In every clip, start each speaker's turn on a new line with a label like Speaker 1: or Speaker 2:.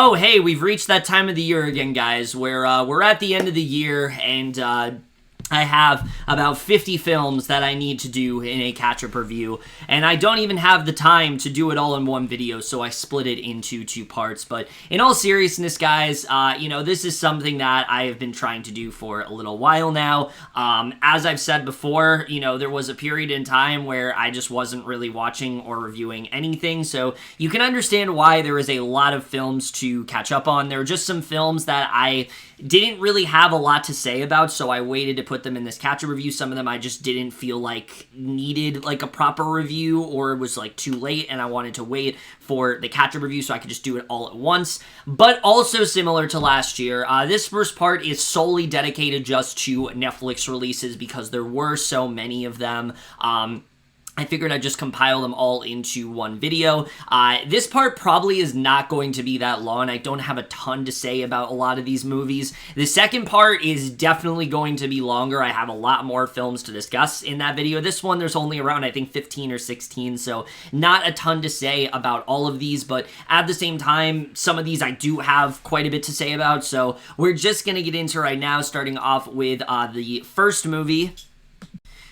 Speaker 1: So, hey, we've reached that time of the year again, guys, where we're at the end of the year, and I have about 50 films that I need to do in a catch-up review, and I don't even have the time to do it all in one video, so I split it into two parts. But in all seriousness, guys, this is something that I have been trying to do for a little while now. As I've said before, there was a period in time where I just wasn't really watching or reviewing anything, so you can understand why there is a lot of films to catch up on. There are just some films that I didn't really have a lot to say about, so I waited to put them in this catch-up review. Some of them I just didn't feel like needed like a proper review, or it was like too late and I wanted to wait for the catch-up review so I could just do it all at once. But also similar to last year, this first part is solely dedicated just to Netflix releases because there were so many of them. I figured I'd just compile them all into one video. This part probably is not going to be that long. I don't have a ton to say about a lot of these movies. The second part is definitely going to be longer. I have a lot more films to discuss in that video. This one, there's only around, I think, 15 or 16, so not a ton to say about all of these, but at the same time, some of these I do have quite a bit to say about, so we're just going to get into right now, starting off with the first movie.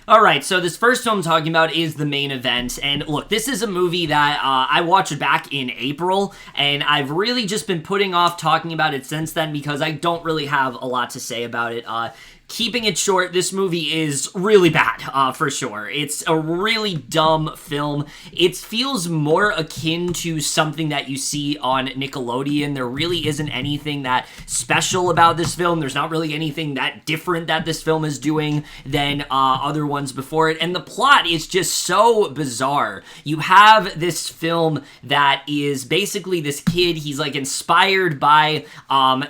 Speaker 1: Alright, so this first film I'm talking about is The Main Event, and look, this is a movie that I watched back in April, and I've really just been putting off talking about it since then because I don't really have a lot to say about it. Keeping it short, this movie is really bad, for sure. It's a really dumb film. It feels more akin to something that you see on Nickelodeon. There really isn't anything that special about this film. There's not really anything that different that this film is doing than other ones before it. And the plot is just so bizarre. You have this film that is basically this kid. He's like inspired by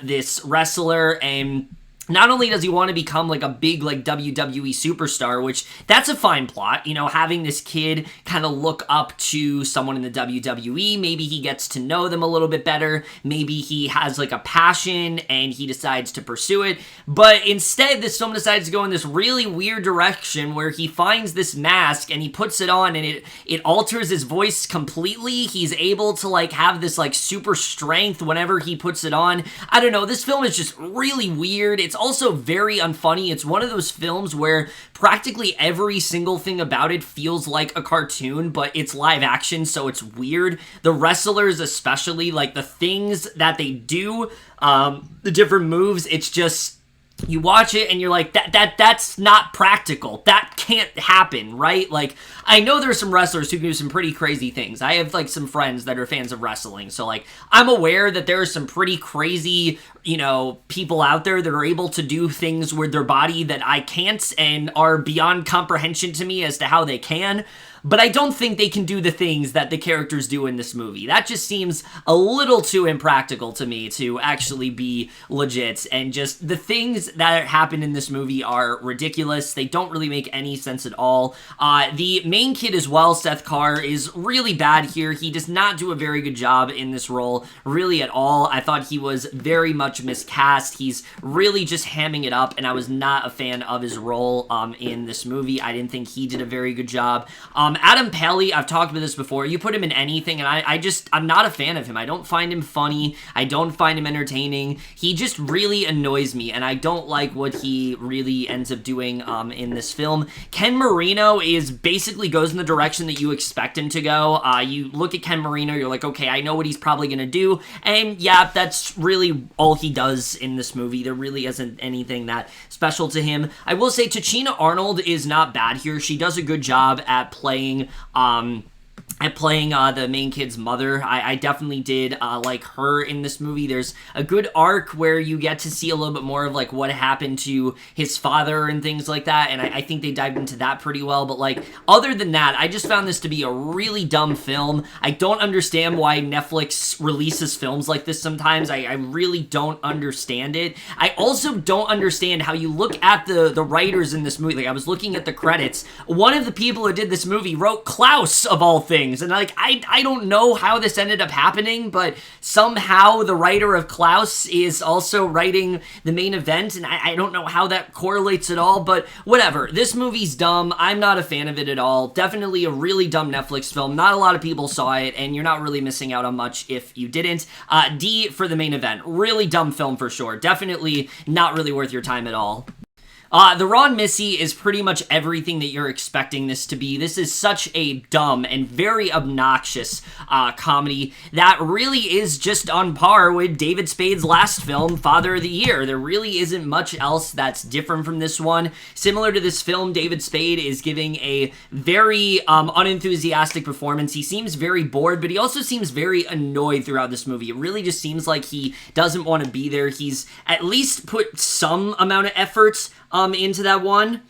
Speaker 1: this wrestler, and not only does he want to become like a big like WWE superstar, which that's a fine plot, having this kid kind of look up to someone in the WWE. Maybe he gets to know them a little bit better. Maybe he has like a passion and he decides to pursue it. But instead, this film decides to go in this really weird direction where he finds this mask and he puts it on, and it alters his voice completely. He's able to like have this like super strength whenever he puts it on. I don't know. This film is just really weird. It's also very unfunny. It's one of those films where practically every single thing about it feels like a cartoon, but it's live action, so it's weird. The wrestlers especially, like the things that they do, the different moves, it's just, you watch it and you're like, that's not practical. That can't happen, right? Like, I know there's some wrestlers who do some pretty crazy things. I have like some friends that are fans of wrestling, so like I'm aware that there are some pretty crazy, people out there that are able to do things with their body that I can't and are beyond comprehension to me as to how they can. But I don't think they can do the things that the characters do in this movie. That just seems a little too impractical to me to actually be legit. And just the things that happen in this movie are ridiculous. They don't really make any sense at all. The main kid as well, Seth Carr, is really bad here. He does not do a very good job in this role, really at all. I thought he was very much miscast. He's really just hamming it up, and I was not a fan of his role in this movie. I didn't think he did a very good job. Adam Pally, I've talked about this before. You put him in anything, and I'm not a fan of him. I don't find him funny. I don't find him entertaining. He just really annoys me, and I don't like what he really ends up doing in this film. Ken Marino basically goes in the direction that you expect him to go. You look at Ken Marino, you're like, okay, I know what he's probably going to do, and yeah, that's really all he does in this movie. There really isn't anything that special to him. I will say Tachina Arnold is not bad here. She does a good job at playing the main kid's mother. I definitely did like her in this movie. There's a good arc where you get to see a little bit more of like what happened to his father and things like that, and I think they dived into that pretty well. But like, other than that, I just found this to be a really dumb film. I don't understand why Netflix releases films like this sometimes. I really don't understand it. I also don't understand how you look at the writers in this movie. Like, I was looking at the credits. One of the people who did this movie wrote Klaus, of all things. things. And like, I don't know how this ended up happening, but somehow the writer of Klaus is also writing the main event, and I don't know how that correlates at all, but whatever. This movie's dumb. I'm not a fan of it at all. Definitely a really dumb Netflix film. Not a lot of people saw it, and you're not really missing out on much if you didn't. D for the main event. Really dumb film for sure. Definitely not really worth your time at all. The Raw and Missy is pretty much everything that you're expecting this to be. This is such a dumb and very obnoxious comedy that really is just on par with David Spade's last film, Father of the Year. There really isn't much else that's different from this one. Similar to this film, David Spade is giving a very unenthusiastic performance. He seems very bored, but he also seems very annoyed throughout this movie. It really just seems like he doesn't want to be there. He's at least put some amount of effort into that one.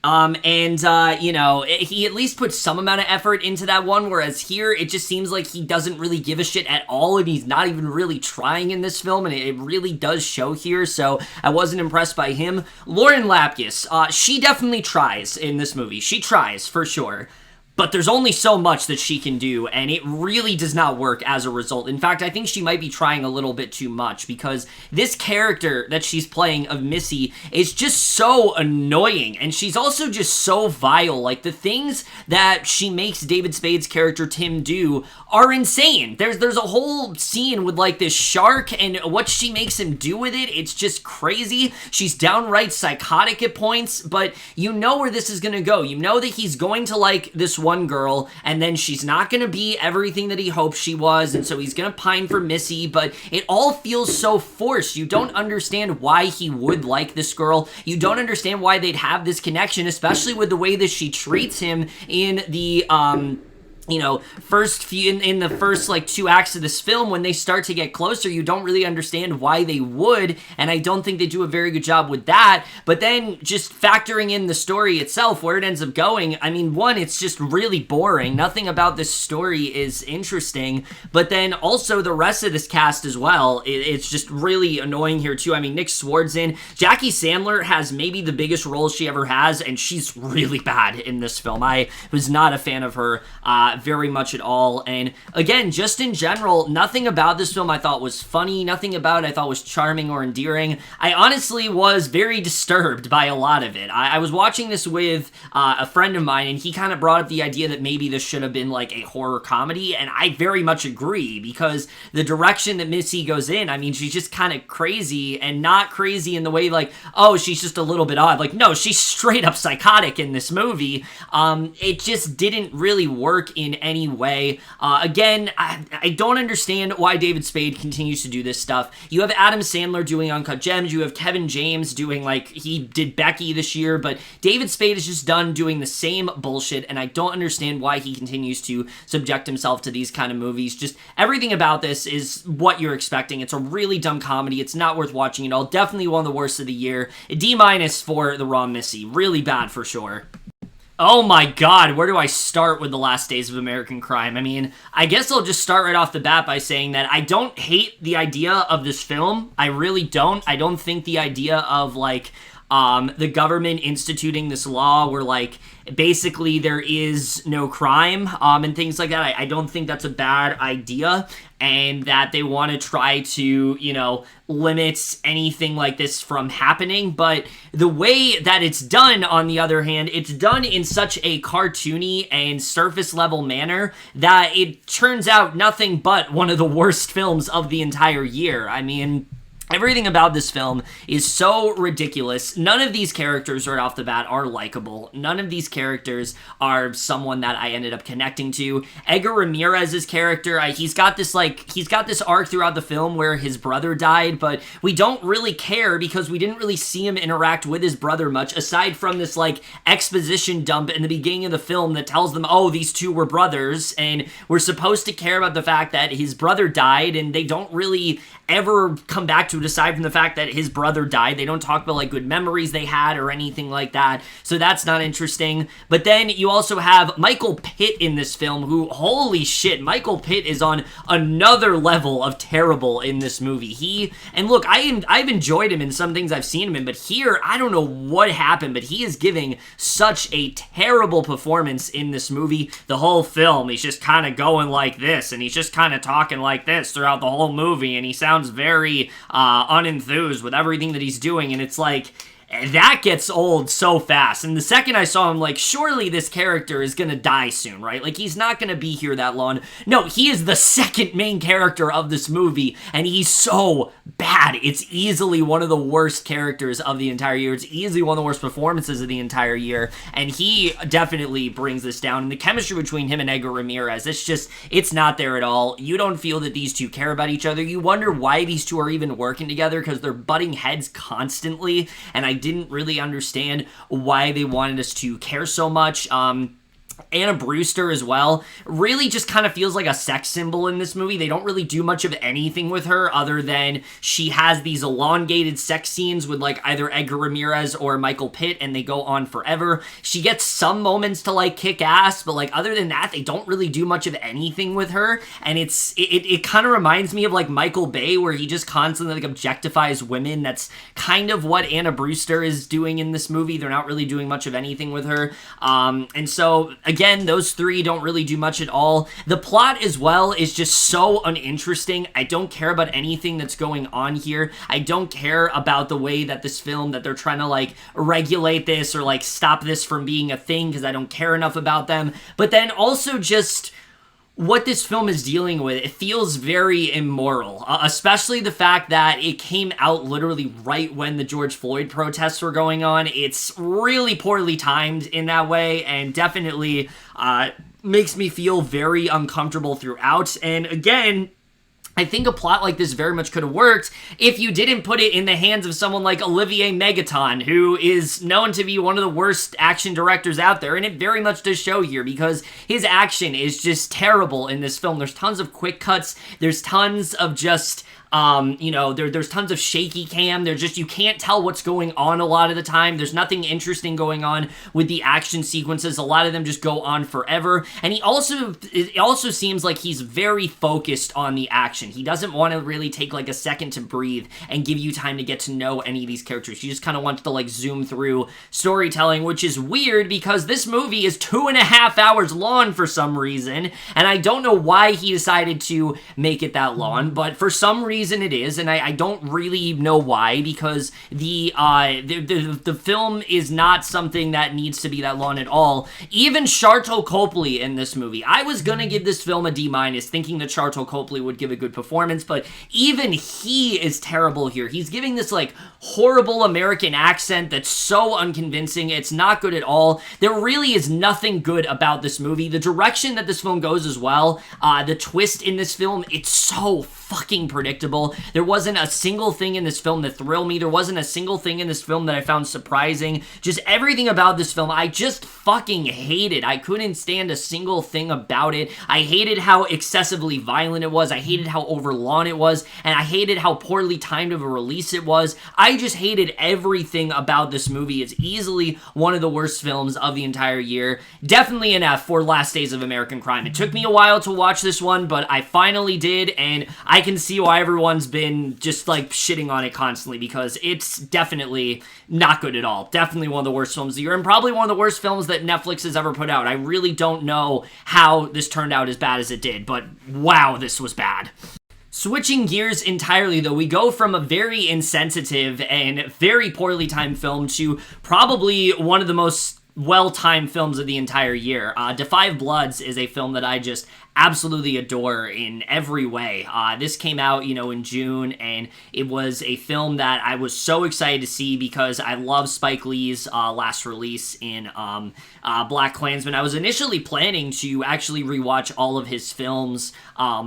Speaker 1: You know, he at least put some amount of effort into that one, whereas here, it just seems like he doesn't really give a shit at all, and he's not even really trying in this film, and it really does show here, so I wasn't impressed by him. Lauren Lapkus, she definitely tries in this movie. She tries, for sure. But there's only so much that she can do, and it really does not work as a result. In fact, I think she might be trying a little bit too much, because this character that she's playing of Missy is just so annoying, and she's also just so vile. Like, the things that she makes David Spade's character Tim do are insane. There's a whole scene with, like, this shark, and what she makes him do with it, it's just crazy. She's downright psychotic at points, but you know where this is gonna go. You know that he's going to like this one girl, and then she's not gonna be everything that he hoped she was, and so he's gonna pine for Missy, but it all feels so forced. You don't understand why he would like this girl. You don't understand why they'd have this connection, especially with the way that she treats him in the, you know, in the first, like, 2 acts of this film. When they start to get closer, you don't really understand why they would, and I don't think they do a very good job with that. But then, just factoring in the story itself, where it ends up going, I mean, one, it's just really boring. Nothing about this story is interesting, but then also the rest of this cast as well, it's just really annoying here, too. I mean, Nick Swardson, Jackie Sandler has maybe the biggest role she ever has, and she's really bad in this film. I was not a fan of her, very much at all. And again, just in general, nothing about this film I thought was funny. Nothing about it I thought was charming or endearing. I honestly was very disturbed by a lot of it. I was watching this with a friend of mine, and he kind of brought up the idea that maybe this should have been like a horror comedy, and I very much agree, because the direction that Missy goes in, I mean, she's just kind of crazy, and not crazy in the way like, oh, she's just a little bit odd. Like, no, she's straight up psychotic in this movie. It just didn't really work in any way. Again, I don't understand why David Spade continues to do this stuff. You have Adam Sandler doing Uncut Gems, you have Kevin James doing, like, he did Becky this year, but David Spade is just done doing the same bullshit, and I don't understand why he continues to subject himself to these kind of movies. Just everything about this is what you're expecting. It's a really dumb comedy. It's not worth watching at all. Definitely one of the worst of the year. A D- for the Raw Missy. Really bad for sure. Oh my god, where do I start with The Last Days of American Crime? I mean, I guess I'll just start right off the bat by saying that I don't hate the idea of this film. I really don't. I don't think the idea of, like, the government instituting this law where, like, basically there is no crime, and things like that, I don't think that's a bad idea, and that they want to try to, you know, limit anything like this from happening. But the way that it's done, on the other hand, it's done in such a cartoony and surface level manner that it turns out nothing but one of the worst films of the entire year. I mean, everything about this film is so ridiculous. None of these characters right off the bat are likable. None of these characters are someone that I ended up connecting to. Edgar Ramirez's character, he's got this arc throughout the film where his brother died, but we don't really care because we didn't really see him interact with his brother much, aside from this, like, exposition dump in the beginning of the film that tells them, oh, these two were brothers, and we're supposed to care about the fact that his brother died, and they don't really ever come back to to, aside from the fact that his brother died. They don't talk about like good memories they had or anything like that, so that's not interesting. But then you also have Michael Pitt in this film, who, holy shit, Michael Pitt is on another level of terrible in this movie. And look, I've enjoyed him in some things I've seen him in, but here, I don't know what happened, but he is giving such a terrible performance in this movie. The whole film, he's just kind of going like this, and he's just kind of talking like this throughout the whole movie, and he sounds very unenthused with everything that he's doing, and it's like, that gets old so fast. And the second I saw him, like, surely this character is gonna die soon, right? Like, he's not gonna be here that long. No, he is the second main character of this movie, and he's so bad. It's easily one of the worst characters of the entire year. It's easily one of the worst performances of the entire year, and he definitely brings this down. And the chemistry between him and Edgar Ramirez, it's not there at all. You don't feel that these two care about each other. You wonder why these two are even working together, because they're butting heads constantly, and I didn't really understand why they wanted us to care so much. Anna Brewster as well really just kind of feels like a sex symbol in this movie. They don't really do much of anything with her other than she has these elongated sex scenes with like either Edgar Ramirez or Michael Pitt, and they go on forever. She gets some moments to like kick ass, but like other than that, they don't really do much of anything with her. And it kind of reminds me of like Michael Bay, where he just constantly like objectifies women. That's kind of what Anna Brewster is doing in this movie. They're not really doing much of anything with her. And so again, those three don't really do much at all. The plot as well is just so uninteresting. I don't care about anything that's going on here. I don't care about the way that this film, that they're trying to like regulate this or like stop this from being a thing, because I don't care enough about them. But then also just what this film is dealing with, it feels very immoral, especially the fact that it came out literally right when the George Floyd protests were going on. It's really poorly timed in that way, and definitely makes me feel very uncomfortable throughout. And again, I think a plot like this very much could have worked if you didn't put it in the hands of someone like Olivier Megaton, who is known to be one of the worst action directors out there, and it very much does show here, because his action is just terrible in this film. There's tons of quick cuts, there's tons of just there's tons of shaky cam. There's just, you can't tell what's going on a lot of the time. There's nothing interesting going on with the action sequences. A lot of them just go on forever. And it also seems like he's very focused on the action. He doesn't want to really take like a second to breathe and give you time to get to know any of these characters. He just kind of wants to like zoom through storytelling, which is weird because this movie is 2.5 hours long for some reason. And I don't know why he decided to make it that long, but for some reason it is, and I don't really know why, because the film is not something that needs to be that long at all. Even Sharlto Copley in this movie, I was gonna give this film a D-, thinking that Sharlto Copley would give a good performance, but even he is terrible here. He's giving this like horrible American accent that's so unconvincing. It's not good at all. There really is nothing good about this movie. The direction that this film goes as well, the twist in this film, it's so fucking predictable. There wasn't a single thing in this film that thrilled me. There wasn't a single thing in this film that I found surprising. Just everything about this film, I just fucking hated. I couldn't stand a single thing about it. I hated how excessively violent it was. I hated how overlong it was. And I hated how poorly timed of a release it was. I just hated everything about this movie. It's easily one of the worst films of the entire year. Definitely an F for Last Days of American Crime. It took me a while to watch this one, but I finally did, and I can see why everyone's been just like shitting on it constantly, because it's definitely not good at all. Definitely one of the worst films of the year, and probably one of the worst films that Netflix has ever put out. I really don't know how this turned out as bad as it did, but wow, this was bad. Switching gears entirely, though, we go from a very insensitive and very poorly timed film to probably one of the most well-timed films of the entire year. Da 5 Bloods is a film that I just absolutely adore in every way. This came out, in June, and it was a film that I was so excited to see because I love Spike Lee's last release in Black Klansman. I was initially planning to actually rewatch all of his films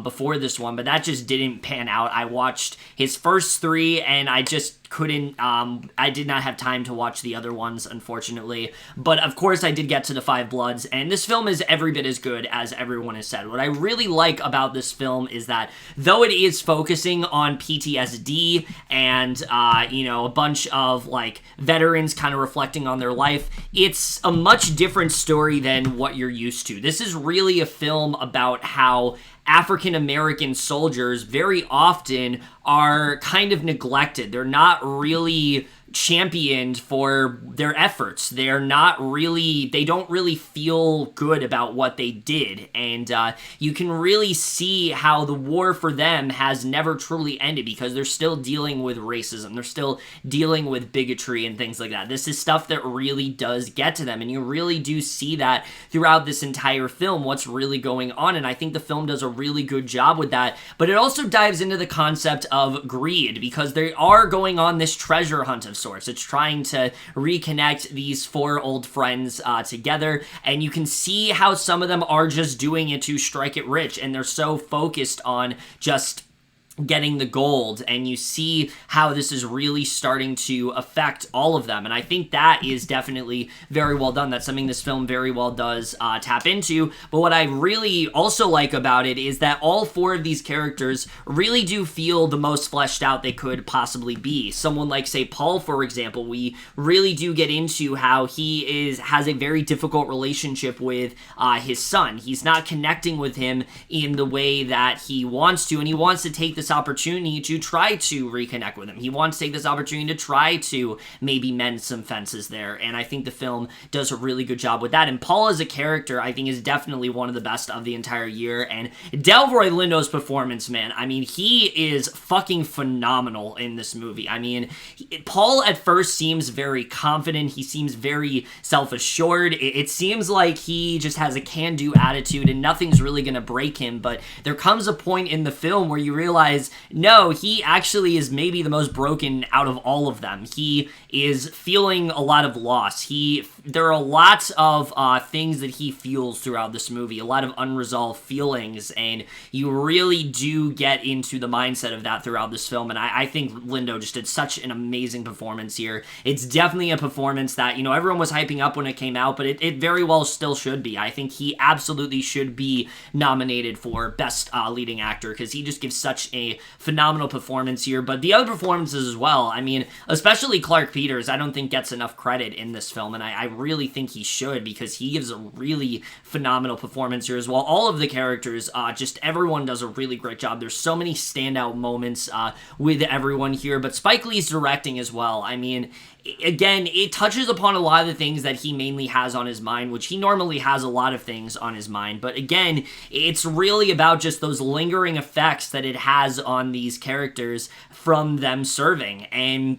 Speaker 1: before this one, but that just didn't pan out. I watched his first 3, and I just couldn't, I did not have time to watch the other ones, unfortunately. But of course I did get to Da 5 Bloods, and this film is every bit as good as everyone has said. What What I really like about this film is that though it is focusing on PTSD and, a bunch of, like, veterans kind of reflecting on their life, it's a much different story than what you're used to. This is really a film about how African American soldiers very often are kind of neglected. They're not really championed for their efforts. They don't really feel good about what they did. And you can really see how the war for them has never truly ended because they're still dealing with racism. They're still dealing with bigotry and things like that. This is stuff that really does get to them. And you really do see that throughout this entire film, what's really going on. And I think the film does a really good job with that. But it also dives into the concept of greed because they are going on this treasure hunt of sorts. It's trying to reconnect these four old friends together, and you can see how some of them are just doing it to strike it rich, and they're so focused on just getting the gold, and you see how this is really starting to affect all of them, and I think that is definitely very well done. That's something this film very well does tap into, but what I really also like about it is that all four of these characters really do feel the most fleshed out they could possibly be. Someone like, say, Paul, for example, we really do get into how he has a very difficult relationship with his son. He's not connecting with him in the way that he wants to, and he wants to take this opportunity to try to reconnect with him. He wants to take this opportunity to try to maybe mend some fences there, and I think the film does a really good job with that. And Paul as a character, I think, is definitely one of the best of the entire year, and Delroy Lindo's performance, man, I mean, he is fucking phenomenal in this movie. I mean, Paul at first seems very confident, he seems very self-assured, it seems like he just has a can-do attitude and nothing's really gonna break him, but there comes a point in the film where you realize no, he actually is maybe the most broken out of all of them. He is feeling a lot of loss. There are lots of things that he feels throughout this movie, a lot of unresolved feelings, and you really do get into the mindset of that throughout this film, and I think Lindo just did such an amazing performance here. It's definitely a performance that, everyone was hyping up when it came out, but it very well still should be. I think he absolutely should be nominated for Best Leading Actor, because he just gives such a phenomenal performance here, but the other performances as well, I mean, especially Clark Peters, I don't think gets enough credit in this film, and I really think he should, because he gives a really phenomenal performance here as well. All of the characters, just everyone does a really great job. There's so many standout moments with everyone here, but Spike Lee's directing as well. I mean, again, it touches upon a lot of the things that he mainly has on his mind, which he normally has a lot of things on his mind, but again, it's really about just those lingering effects that it has on these characters from them serving, and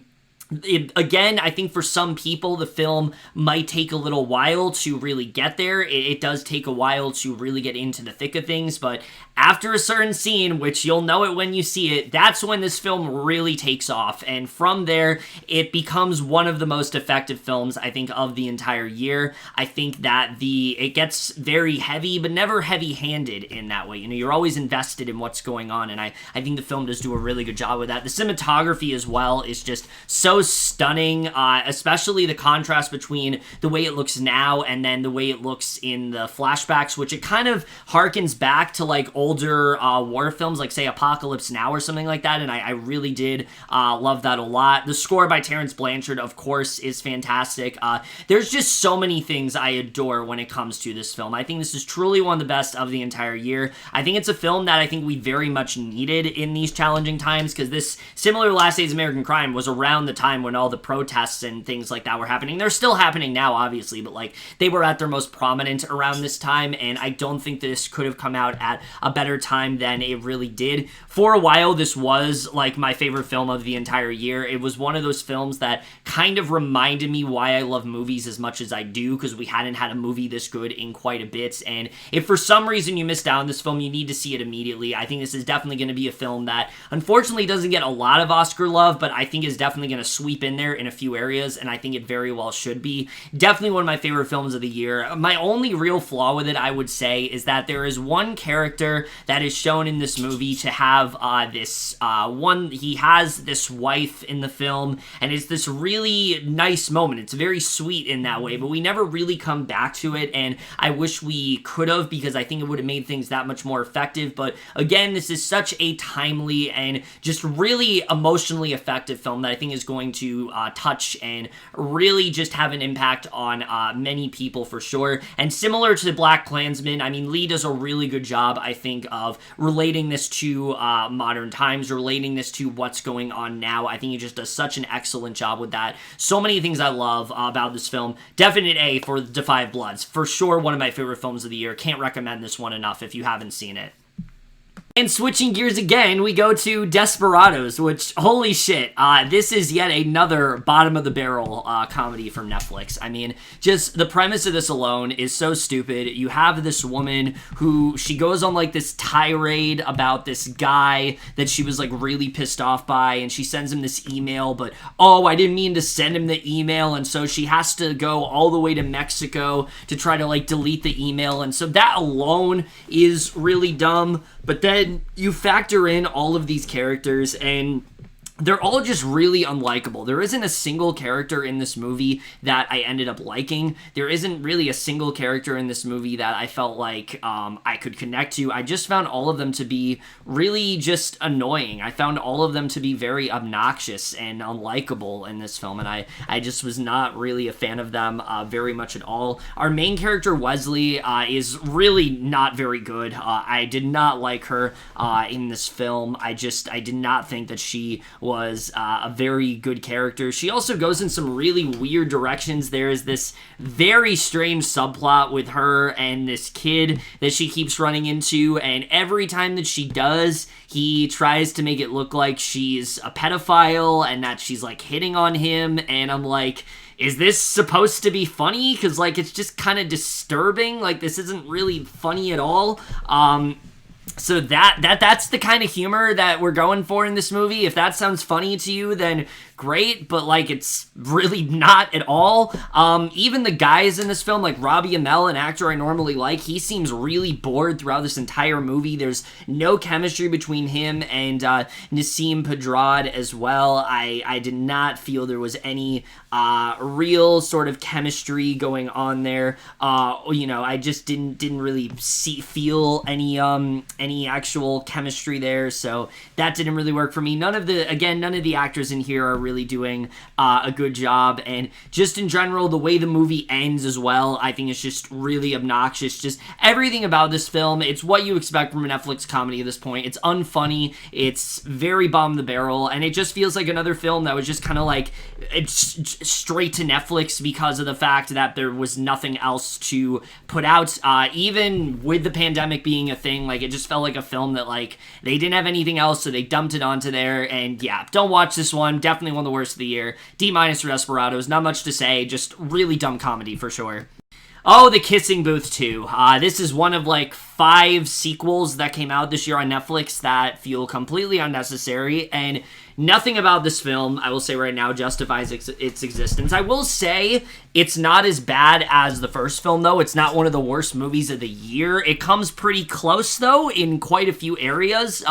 Speaker 1: again, I think for some people, the film might take a little while to really get there. It does take a while to really get into the thick of things, but after a certain scene, which you'll know it when you see it, that's when this film really takes off, and from there, it becomes one of the most effective films, I think, of the entire year. I think that it gets very heavy, but never heavy-handed in that way. You're always invested in what's going on, and I think the film does do a really good job with that. The cinematography as well is just so stunning, especially the contrast between the way it looks now and then the way it looks in the flashbacks, which it kind of harkens back to like older war films, like say Apocalypse Now or something like that, and I really did love that a lot. The score by Terrence Blanchard, of course, is fantastic. There's just so many things I adore when it comes to this film. I think this is truly one of the best of the entire year. I think it's a film that I think we very much needed in these challenging times, because this, similar to Last Days of American Crime, was around the time when all the protests and things like that were happening. They're still happening now, obviously, but like they were at their most prominent around this time, and I don't think this could have come out at a better time than it really did. For a while, this was like my favorite film of the entire year. It was one of those films that kind of reminded me why I love movies as much as I do, because we hadn't had a movie this good in quite a bit, and if for some reason you missed out on this film, you need to see it immediately. I think this is definitely going to be a film that unfortunately doesn't get a lot of Oscar love, but I think is definitely going to sweep in there in a few areas, and I think it very well should be. Definitely one of my favorite films of the year. My only real flaw with it, I would say, is that there is one character that is shown in this movie to have he has this wife in the film, and it's this really nice moment. It's very sweet in that way, but we never really come back to it, and I wish we could have, because I think it would have made things that much more effective. But again, this is such a timely and just really emotionally effective film that I think is going to touch and really just have an impact on many people for sure. And similar to BlacKkKlansman, I mean, Lee does a really good job, I think, of relating this to modern times, relating this to what's going on now. I think he just does such an excellent job with that. So many things I love about this film. Definite A for Da 5 Bloods. For sure, one of my favorite films of the year. Can't recommend this one enough if you haven't seen it. And switching gears again, we go to Desperados, which, holy shit, this is yet another bottom-of-the-barrel comedy from Netflix. I mean, just the premise of this alone is so stupid. You have this woman who, she goes on, like, this tirade about this guy that she was, like, really pissed off by, and she sends him this email, but, oh, I didn't mean to send him the email, and so she has to go all the way to Mexico to try to, like, delete the email, and so that alone is really dumb. But then you factor in all of these characters, and they're all just really unlikable. There isn't a single character in this movie that I ended up liking. There isn't really a single character in this movie that I felt like I could connect to. I just found all of them to be really just annoying. I found all of them to be very obnoxious and unlikable in this film, and I just was not really a fan of them very much at all. Our main character, Wesley, is really not very good. I did not like her in this film. I did not think that she was a very good character. She also goes in some really weird directions. There is this very strange subplot with her and this kid that she keeps running into, and every time that she does, he tries to make it look like she's a pedophile and that she's like hitting on him, and I'm like, is this supposed to be funny? Because like, it's just kind of disturbing. Like, this isn't really funny at all. So that's the kind of humor that we're going for in this movie. If that sounds funny to you, then great, but like, it's really not at all. Even the guys in this film, like Robbie Amell, an actor I normally like, he seems really bored throughout this entire movie. There's no chemistry between him and Nassim Pedrad as well. I did not feel there was any real sort of chemistry going on there. I just didn't really feel any actual chemistry there, so that didn't really work for me. None of the actors in here are really doing a good job, and just in general, the way the movie ends as well, I think it's just really obnoxious. Just everything about this film, it's what you expect from a Netflix comedy at this point. It's unfunny, it's very bottom of the barrel, and it just feels like another film that was just kind of like, it's straight to Netflix because of the fact that there was nothing else to put out. Even with the pandemic being a thing, like, it just felt like a film that, like, they didn't have anything else, so they dumped it onto there. And yeah, don't watch this one. Definitely one of the worst of the year. D- for Desperados. Not much to say. Just really dumb comedy for sure. Oh, The Kissing Booth 2. This is one of like 5 sequels that came out this year on Netflix that feel completely unnecessary, and nothing about this film, I will say right now, justifies its existence. I will say it's not as bad as the first film, though. It's not one of the worst movies of the year. It comes pretty close, though, in quite a few areas.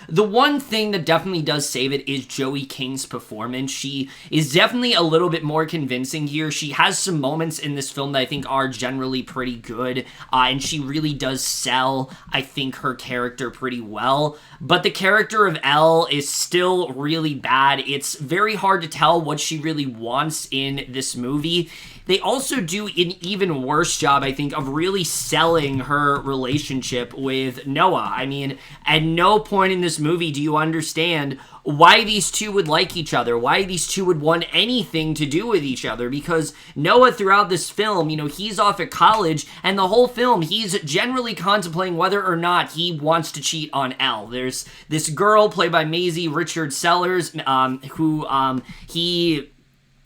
Speaker 1: The one thing that definitely does save it is Joey King's performance. She is definitely a little bit more convincing here. She has some moments in this film that I think are generally pretty good, and she really does sell, I think, her character pretty well. But the character of Elle is still really bad. It's very hard to tell what she really wants in this movie. They also do an even worse job, I think, of really selling her relationship with Noah. I mean, at no point in this movie do you understand why these two would like each other, why these two would want anything to do with each other, because Noah, throughout this film, he's off at college, and the whole film, he's generally contemplating whether or not he wants to cheat on Elle. There's this girl, played by Maisie Richard Sellers, who he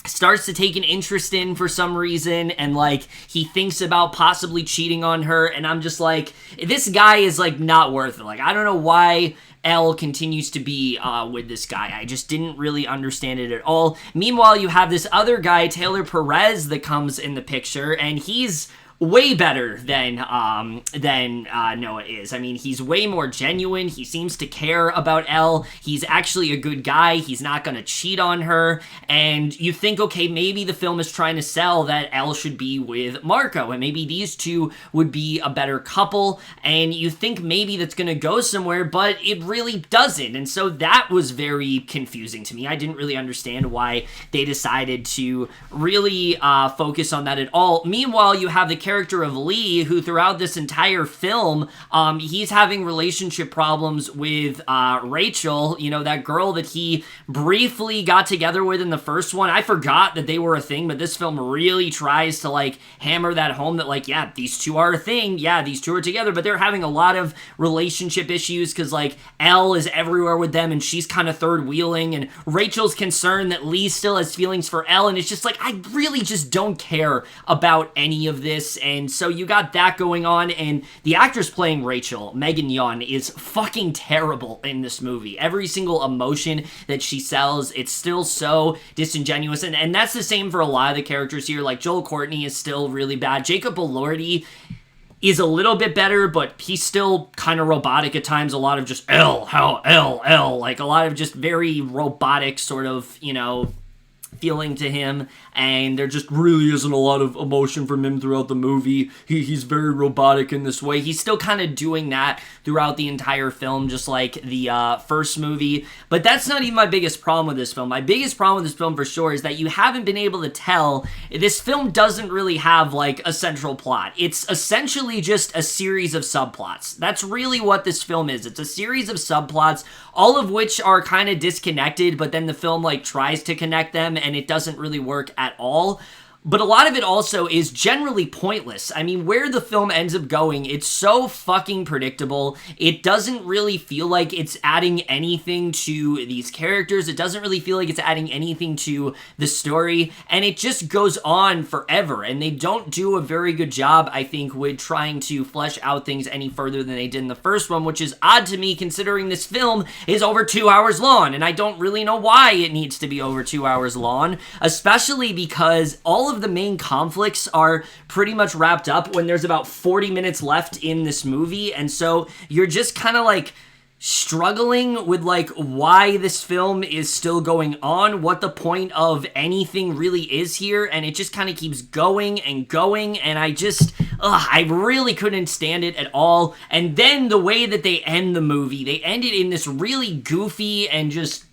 Speaker 1: starts to take an interest in for some reason, and like, he thinks about possibly cheating on her, and I'm just like, this guy is like not worth it. Like, I don't know why Elle continues to be with this guy. I just didn't really understand it at all. Meanwhile, you have this other guy, Taylor Perez, that comes in the picture, and he's way better than Noah is. I mean, he's way more genuine. He seems to care about Elle. He's actually a good guy. He's not going to cheat on her. And you think, okay, maybe the film is trying to sell that Elle should be with Marco, and maybe these two would be a better couple. And you think maybe that's going to go somewhere, but it really doesn't. And so that was very confusing to me. I didn't really understand why they decided to really focus on that at all. Meanwhile, you have the character of Lee, who throughout this entire film, he's having relationship problems with Rachel, you know, that girl that he briefly got together with in the first one. I forgot that they were a thing, but this film really tries to, like, hammer that home that, like, yeah, these two are a thing, yeah, these two are together, but they're having a lot of relationship issues because, like, Elle is everywhere with them, and she's kind of third-wheeling, and Rachel's concerned that Lee still has feelings for Elle, and it's just like, I really just don't care about any of this. And so you got that going on, and the actress playing Rachel, Megan Yeun, is fucking terrible in this movie. Every single emotion that she sells, it's still so disingenuous, and that's the same for a lot of the characters here. Like, Joel Courtney is still really bad. Jacob Elordi is a little bit better, but he's still kind of robotic at times. A lot of just L, like a lot of just very robotic sort of, you know, feeling to him, and there just really isn't a lot of emotion from him throughout the movie. He's very robotic in this way. He's still kind of doing that throughout the entire film, just like the first movie. But that's not even my biggest problem with this film. My biggest problem with this film, for sure, is that you haven't been able to tell. This film doesn't really have, like, a central plot. It's essentially just a series of subplots. That's really what this film is. It's a series of subplots, all of which are kind of disconnected, but then the film, like, tries to connect them, and it doesn't really work at all. But a lot of it also is generally pointless. I mean, where the film ends up going, it's so fucking predictable. It doesn't really feel like it's adding anything to these characters. It doesn't really feel like it's adding anything to the story. And it just goes on forever. And they don't do a very good job, I think, with trying to flesh out things any further than they did in the first one, which is odd to me considering this film is over 2 hours long. And I don't really know why it needs to be over 2 hours long, especially because all of the main conflicts are pretty much wrapped up when there's about 40 minutes left in this movie, and so you're just kind of like struggling with like why this film is still going on, what the point of anything really is here, and it just kind of keeps going, and I really couldn't stand it at all. And then the way that they end the movie, they end it in this really goofy and just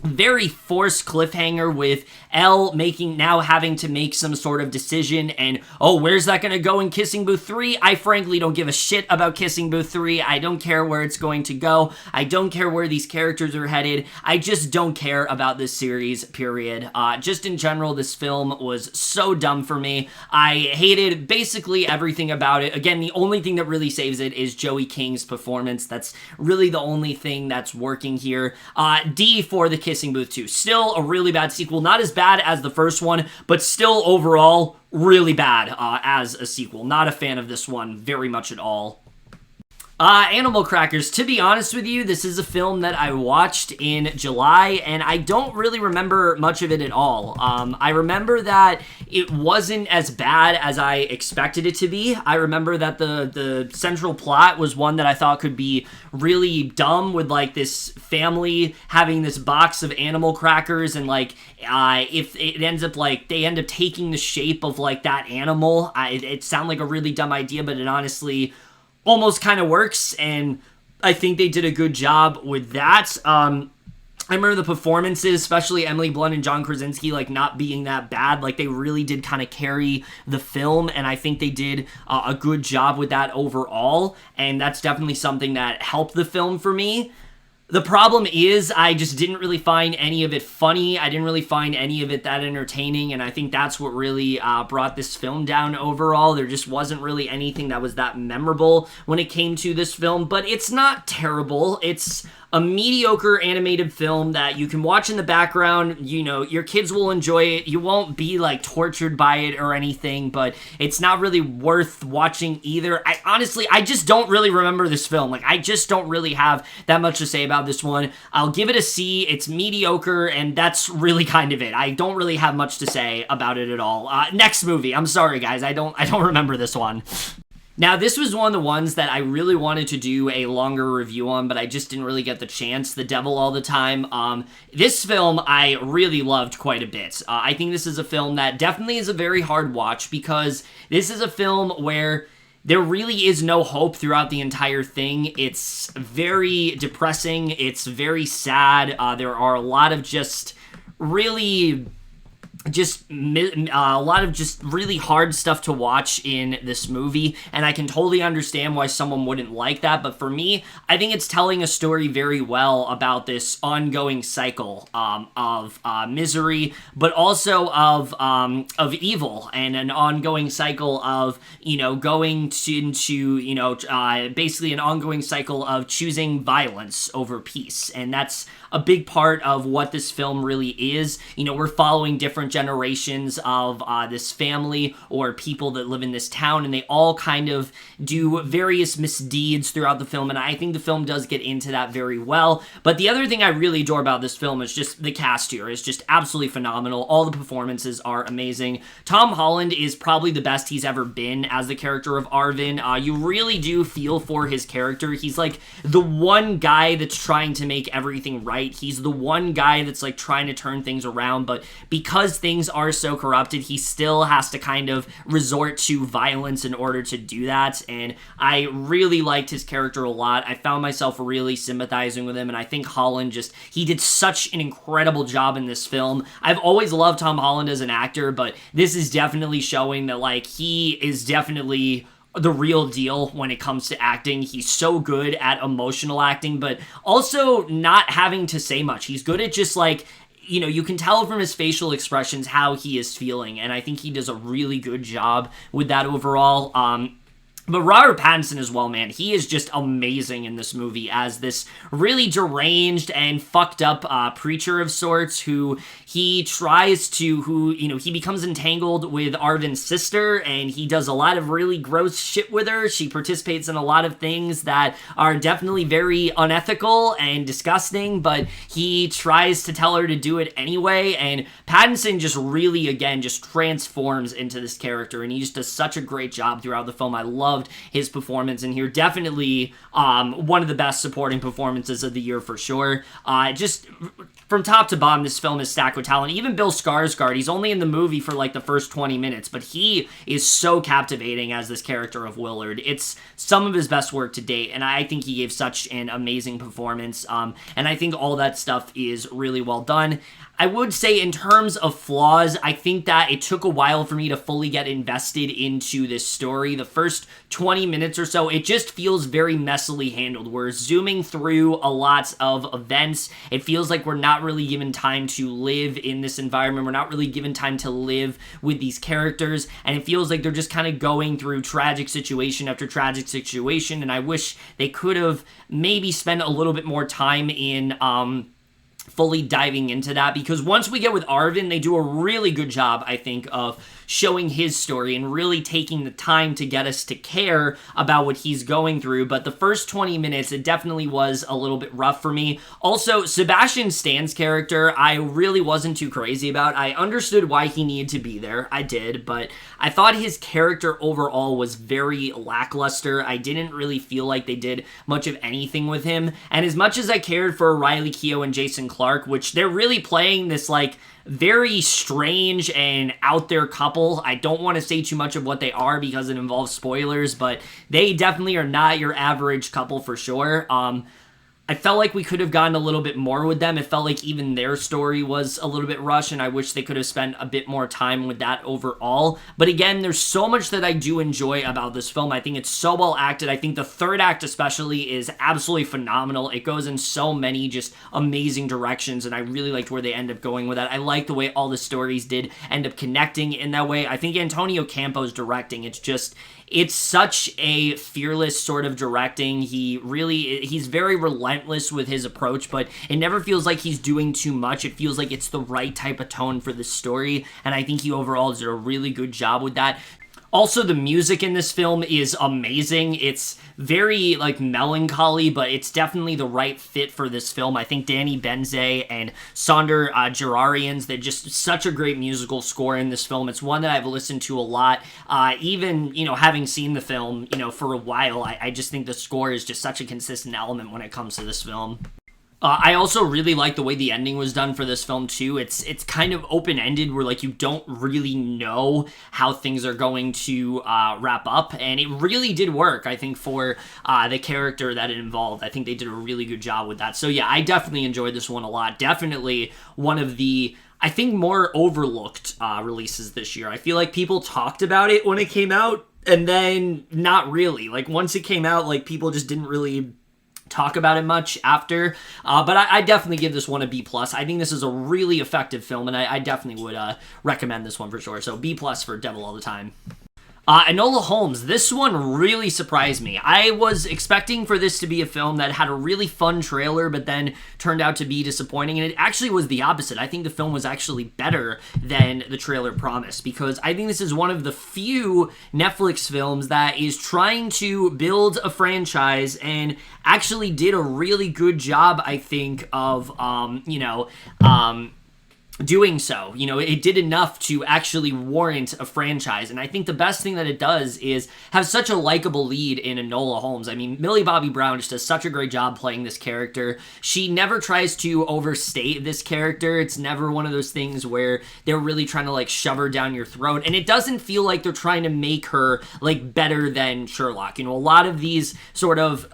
Speaker 1: very forced cliffhanger with Elle now having to make some sort of decision, and where's that gonna go in Kissing Booth 3? I frankly don't give a shit about Kissing Booth 3. I don't care where it's going to go. I don't care where these characters are headed. I just don't care about this series, period. Just in general, this film was so dumb for me. I hated basically everything about it. Again, the only thing that really saves it is Joey King's performance. That's really the only thing that's working here. D for the Kissing Booth 2. Still a really bad sequel. Not as bad as the first one, but still overall really bad as a sequel. Not a fan of this one very much at all. Animal Crackers. To be honest with you, this is a film that I watched in July, and I don't really remember much of it at all. I remember that it wasn't as bad as I expected it to be. I remember that the central plot was one that I thought could be really dumb, with like this family having this box of animal crackers, and like if it ends up like they end up taking the shape of like that animal. It sounded like a really dumb idea, but it honestly almost kind of works, and I think they did a good job with that. I remember the performances, especially Emily Blunt and John Krasinski, like not being that bad. Like they really did kind of carry the film, and I think they did a good job with that overall, and that's definitely something that helped the film for me. The problem is I just didn't really find any of it funny. I didn't really find any of it that entertaining, and I think that's what really brought this film down overall. There just wasn't really anything that was that memorable when it came to this film, but it's not terrible. It's a mediocre animated film that you can watch in the background. You know, your kids will enjoy it. You won't be like tortured by it or anything, but it's not really worth watching either. I just don't really remember this film. Like, I just don't really have that much to say about this one. I'll give it a C. It's mediocre, and that's really kind of it. I don't really have much to say about it at all. Next movie. I'm sorry, guys. I don't remember this one. Now, this was one of the ones that I really wanted to do a longer review on, but I just didn't really get the chance. The Devil All the Time. This film I really loved quite a bit. I think this is a film that definitely is a very hard watch, because this is a film where there really is no hope throughout the entire thing. It's very depressing. It's very sad. There are a lot of just really really hard stuff to watch in this movie, and I can totally understand why someone wouldn't like that. But for me, I think it's telling a story very well about this ongoing cycle of misery, but also of evil, and an ongoing cycle of, you know, going into, you know, basically an ongoing cycle of choosing violence over peace. And that's a big part of what this film really is. You know, we're following different generations of this family or people that live in this town, and they all kind of do various misdeeds throughout the film, and I think the film does get into that very well. But the other thing I really adore about this film is just the cast here is just absolutely phenomenal. All the performances are amazing. Tom Holland is probably the best he's ever been as the character of Arvin. You really do feel for his character. He's like the one guy that's trying to make everything right. He's the one guy that's like trying to turn things around, but because things are so corrupted, he still has to kind of resort to violence in order to do that. And I really liked his character a lot. I found myself really sympathizing with him, and I think Holland he did such an incredible job in this film. I've always loved Tom Holland as an actor, but this is definitely showing that, like, he is definitely the real deal when it comes to acting. He's so good at emotional acting, but also not having to say much. He's good at just, like, you know, you can tell from his facial expressions how he is feeling, and I think he does a really good job with that overall. But Robert Pattinson as well, man, he is just amazing in this movie as this really deranged and fucked up preacher of sorts who he becomes entangled with Arvin's sister, and he does a lot of really gross shit with her. She participates in a lot of things that are definitely very unethical and disgusting, but he tries to tell her to do it anyway, and Pattinson just really, again, just transforms into this character, and he just does such a great job throughout the film. I loved his performance in here. Definitely one of the best supporting performances of the year for sure. Just from top to bottom, this film is stacked with talent. Even Bill Skarsgård, he's only in the movie for like the first 20 minutes, but he is so captivating as this character of Willard. It's some of his best work to date, and I think he gave such an amazing performance, and I think all that stuff is really well done. I would say in terms of flaws, I think that it took a while for me to fully get invested into this story. The first 20 minutes or so, it just feels very messily handled. We're zooming through a lot of events. It feels like we're not really given time to live in this environment. We're not really given time to live with these characters, and it feels like they're just kind of going through tragic situation after tragic situation, and I wish they could have maybe spent a little bit more time in fully diving into that, because once we get with Arvin, they do a really good job, I think, of showing his story and really taking the time to get us to care about what he's going through. But the first 20 minutes, it definitely was a little bit rough for me. Also, Sebastian Stan's character, I really wasn't too crazy about. I understood why he needed to be there. I did, but I thought his character overall was very lackluster. I didn't really feel like they did much of anything with him. And as much as I cared for Riley Keough and Jason Clarke, which they're really playing this, like, very strange and out there couple. I don't want to say too much of what they are because it involves spoilers, but they definitely are not your average couple for sure. I felt like we could have gotten a little bit more with them. It felt like even their story was a little bit rushed, and I wish they could have spent a bit more time with that overall. But again, there's so much that I do enjoy about this film. I think it's so well acted. I think the third act especially is absolutely phenomenal. It goes in so many just amazing directions, and I really liked where they end up going with that. I like the way all the stories did end up connecting in that way. I think Antonio Campo's directing, it's such a fearless sort of directing. He's very relentless with his approach, but it never feels like he's doing too much. It feels like it's the right type of tone for the story, and I think he overall did a really good job with that. Also, the music in this film is amazing. It's very, melancholy, but it's definitely the right fit for this film. I think Danny Benze and Sonder Gerarians, they're just such a great musical score in this film. It's one that I've listened to a lot. Even, having seen the film, for a while, I just think the score is just such a consistent element when it comes to this film. I also really like the way the ending was done for this film, too. It's kind of open-ended where, you don't really know how things are going to wrap up, and it really did work, I think, for the character that it involved. I think they did a really good job with that. So, yeah, I definitely enjoyed this one a lot. Definitely one of the, I think, more overlooked releases this year. I feel like people talked about it when it came out, and then not really. Once it came out, people just didn't really talk about it much after, but I definitely give this one a B+. I think this is a really effective film, and I definitely would recommend this one for sure. So B+ for Devil All the Time. Enola Holmes, this one really surprised me. I was expecting for this to be a film that had a really fun trailer, but then turned out to be disappointing, and it actually was the opposite. I think the film was actually better than the trailer promised, because I think this is one of the few Netflix films that is trying to build a franchise and actually did a really good job, I think, of, doing so. It did enough to actually warrant a franchise, and I think the best thing that it does is have such a likable lead in Enola Holmes. I mean, Millie Bobby Brown just does such a great job playing this character. She never tries to overstate this character. It's never one of those things where they're really trying to, shove her down your throat, and it doesn't feel like they're trying to make her, better than Sherlock. A lot of these sort of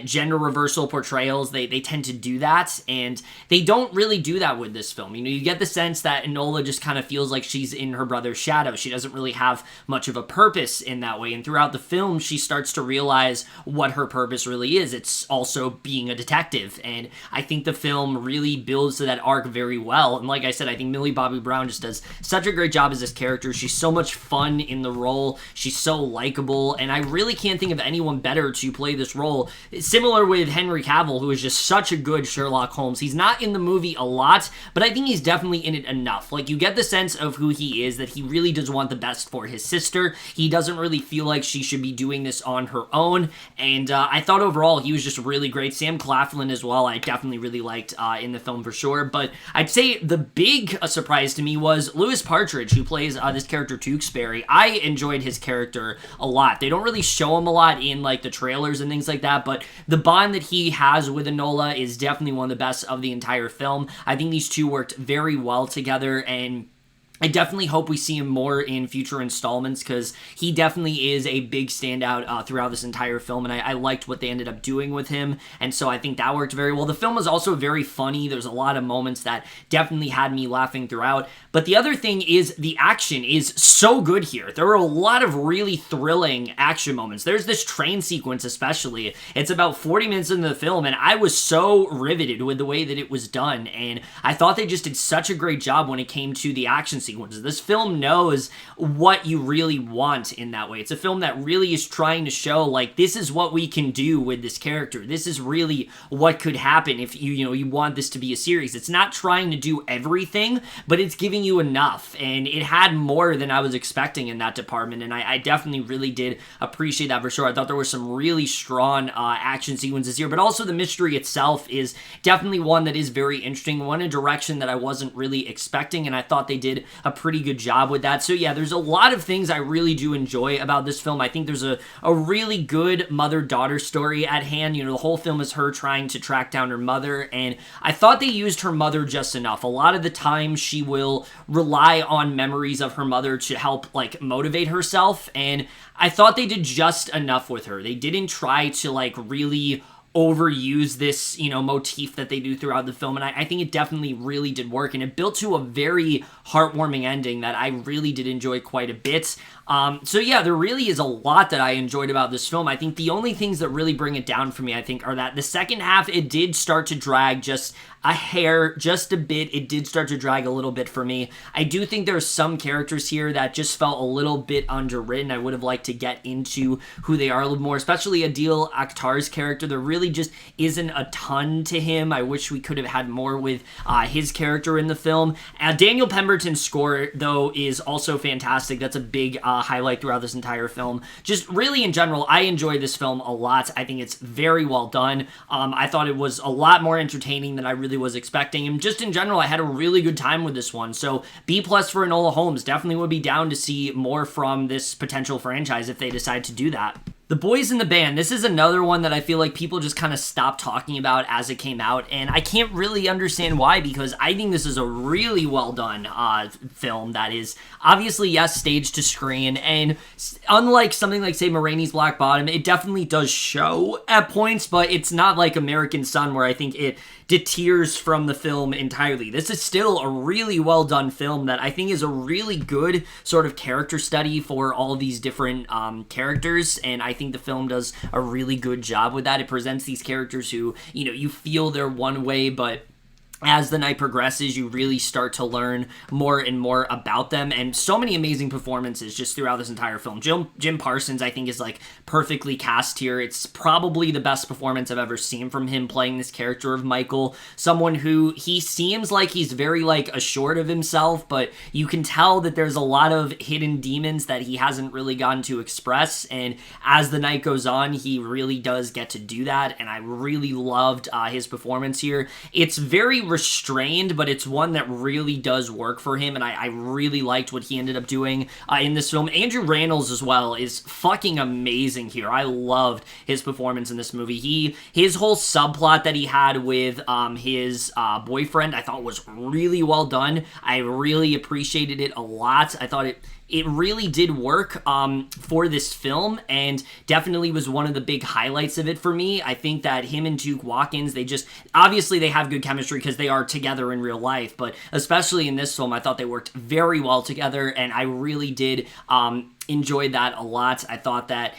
Speaker 1: gender reversal portrayals, they tend to do that, and they don't really do that with this film. You get the sense that Enola just kind of feels like she's in her brother's shadow. She doesn't really have much of a purpose in that way, and throughout the film, she starts to realize what her purpose really is. It's also being a detective, and I think the film really builds to that arc very well, and like I said, I think Millie Bobby Brown just does such a great job as this character. She's so much fun in the role. She's so likable, and I really can't think of anyone better to play this role. Similar with Henry Cavill, who is just such a good Sherlock Holmes. He's not in the movie a lot, but I think he's definitely in it enough. You get the sense of who he is, that he really does want the best for his sister. He doesn't really feel like she should be doing this on her own, and I thought overall he was just really great. Sam Claflin as well, I definitely really liked in the film for sure, but I'd say the big surprise to me was Louis Partridge, who plays this character Tewksbury. I enjoyed his character a lot. They don't really show him a lot in the trailers and things like that, but the bond that he has with Enola is definitely one of the best of the entire film. I think these two worked very well together, and I definitely hope we see him more in future installments, because he definitely is a big standout throughout this entire film, and I liked what they ended up doing with him, and so I think that worked very well. The film was also very funny. There's a lot of moments that definitely had me laughing throughout, but the other thing is the action is so good here. There are a lot of really thrilling action moments. There's this train sequence especially. It's about 40 minutes into the film, and I was so riveted with the way that it was done, and I thought they just did such a great job when it came to the action sequences. This film knows what you really want in that way. It's a film that really is trying to show, this is what we can do with this character. This is really what could happen if you want this to be a series. It's not trying to do everything, but it's giving you enough, and it had more than I was expecting in that department, and I definitely really did appreciate that for sure. I thought there were some really strong action sequences here, but also the mystery itself is definitely one that is very interesting, one in a direction that I wasn't really expecting, and I thought they did a pretty good job with that. So yeah, there's a lot of things I really do enjoy about this film. I think there's a really good mother-daughter story at hand. The whole film is her trying to track down her mother, and I thought they used her mother just enough. A lot of the time she will rely on memories of her mother to help motivate herself, and I thought they did just enough with her. They didn't try to really overuse this, motif that they do throughout the film. And I think it definitely really did work. And it built to a very heartwarming ending that I really did enjoy quite a bit. So yeah, there really is a lot that I enjoyed about this film. I think the only things that really bring it down for me, I think, are that the second half, it did start to drag just a hair, just a bit. It did start to drag a little bit for me. I do think there's some characters here that just felt a little bit underwritten. I would have liked to get into who they are a little more, especially Adil Akhtar's character. There really just isn't a ton to him. I wish we could have had more with his character in the film. Daniel Pemberton's score, though, is also fantastic. That's a big highlight throughout this entire film. Just really in general, I enjoy this film a lot. I think it's very well done. I thought it was a lot more entertaining than I really was expecting, and just in general, I had a really good time with this one. So B+ for Enola Holmes. Definitely would be down to see more from this potential franchise if they decide to do that. The Boys in the Band, this is another one that I feel like people just kind of stopped talking about as it came out, and I can't really understand why, because I think this is a really well done film that is obviously, yes, stage to screen, and unlike something like, say, Ma Rainey's Black Bottom, it definitely does show at points, but it's not like American Son, where I think it deteres from the film entirely. This is still a really well done film that I think is a really good sort of character study for all these different characters, and I think the film does a really good job with that. It presents these characters who, you feel they're one way, but as the night progresses, you really start to learn more and more about them, and so many amazing performances just throughout this entire film. Jim Parsons, I think, is like perfectly cast here. It's probably the best performance I've ever seen from him playing this character of Michael, someone who he seems like he's very assured of himself, but you can tell that there's a lot of hidden demons that he hasn't really gotten to express, and as the night goes on, he really does get to do that, and I really loved his performance here. It's very restrained, but it's one that really does work for him, and I really liked what he ended up doing in this film. Andrew Rannells as well is fucking amazing here. I loved his performance in this movie. His whole subplot that he had with his boyfriend, I thought was really well done. I really appreciated it a lot. I thought it really did work for this film, and definitely was one of the big highlights of it for me. I think that him and Duke Watkins, obviously they have good chemistry because they are together in real life, but especially in this film, I thought they worked very well together, and I really did enjoyed that a lot. I thought that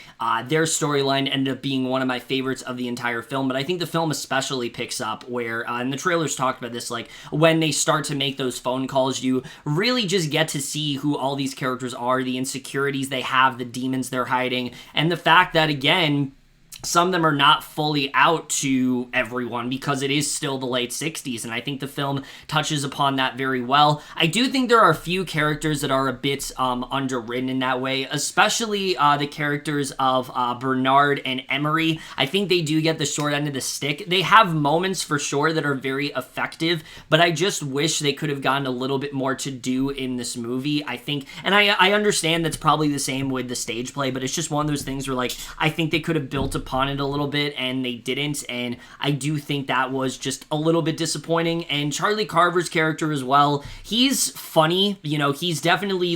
Speaker 1: their storyline ended up being one of my favorites of the entire film, but I think the film especially picks up where, and the trailers talked about this, when they start to make those phone calls, you really just get to see who all these characters are, the insecurities they have, the demons they're hiding, and the fact that, again, some of them are not fully out to everyone because it is still the late 60s, and I think the film touches upon that very well. I do think there are a few characters that are a bit underwritten in that way, especially the characters of Bernard and Emery. I think they do get the short end of the stick. They have moments for sure that are very effective, but I just wish they could have gotten a little bit more to do in this movie. I think, and I understand that's probably the same with the stage play, but it's just one of those things where, I think they could have built upon it a little bit, and they didn't, and I do think that was just a little bit disappointing. And Charlie Carver's character as well, he's funny, he's definitely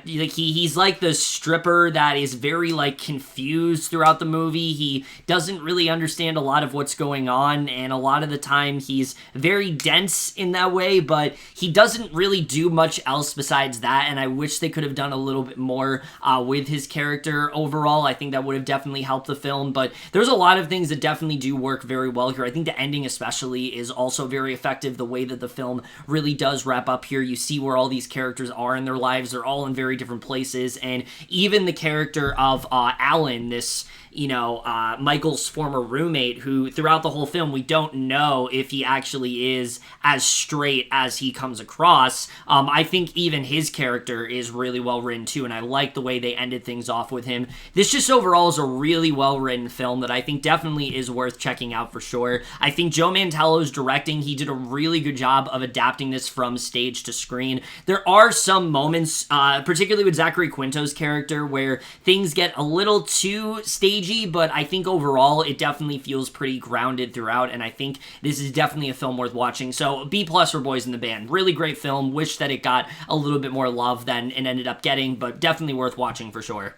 Speaker 1: he's like the stripper that is very confused throughout the movie. He doesn't really understand a lot of what's going on, and a lot of the time he's very dense in that way, but he doesn't really do much else besides that, and I wish they could have done a little bit more with his character overall. I think that would have definitely helped the film, but there's a lot of things that definitely do work very well here. I think the ending especially is also very effective. The way that the film really does wrap up here, you see where all these characters are in their lives. They're all in very different places, and even the character of Alan, this Michael's former roommate, who throughout the whole film we don't know if he actually is as straight as he comes across. I think even his character is really well written too, and I like the way they ended things off with him. This just overall is a really well written film that I think definitely is worth checking out for sure. I think Joe Mantello's directing, he did a really good job of adapting this from stage to screen. There are some moments, particularly with Zachary Quinto's character, where things get a little too stagey, but I think overall it definitely feels pretty grounded throughout, and I think this is definitely a film worth watching. So B+ for Boys in the Band. Really great film. Wish that it got a little bit more love than it ended up getting, but definitely worth watching for sure.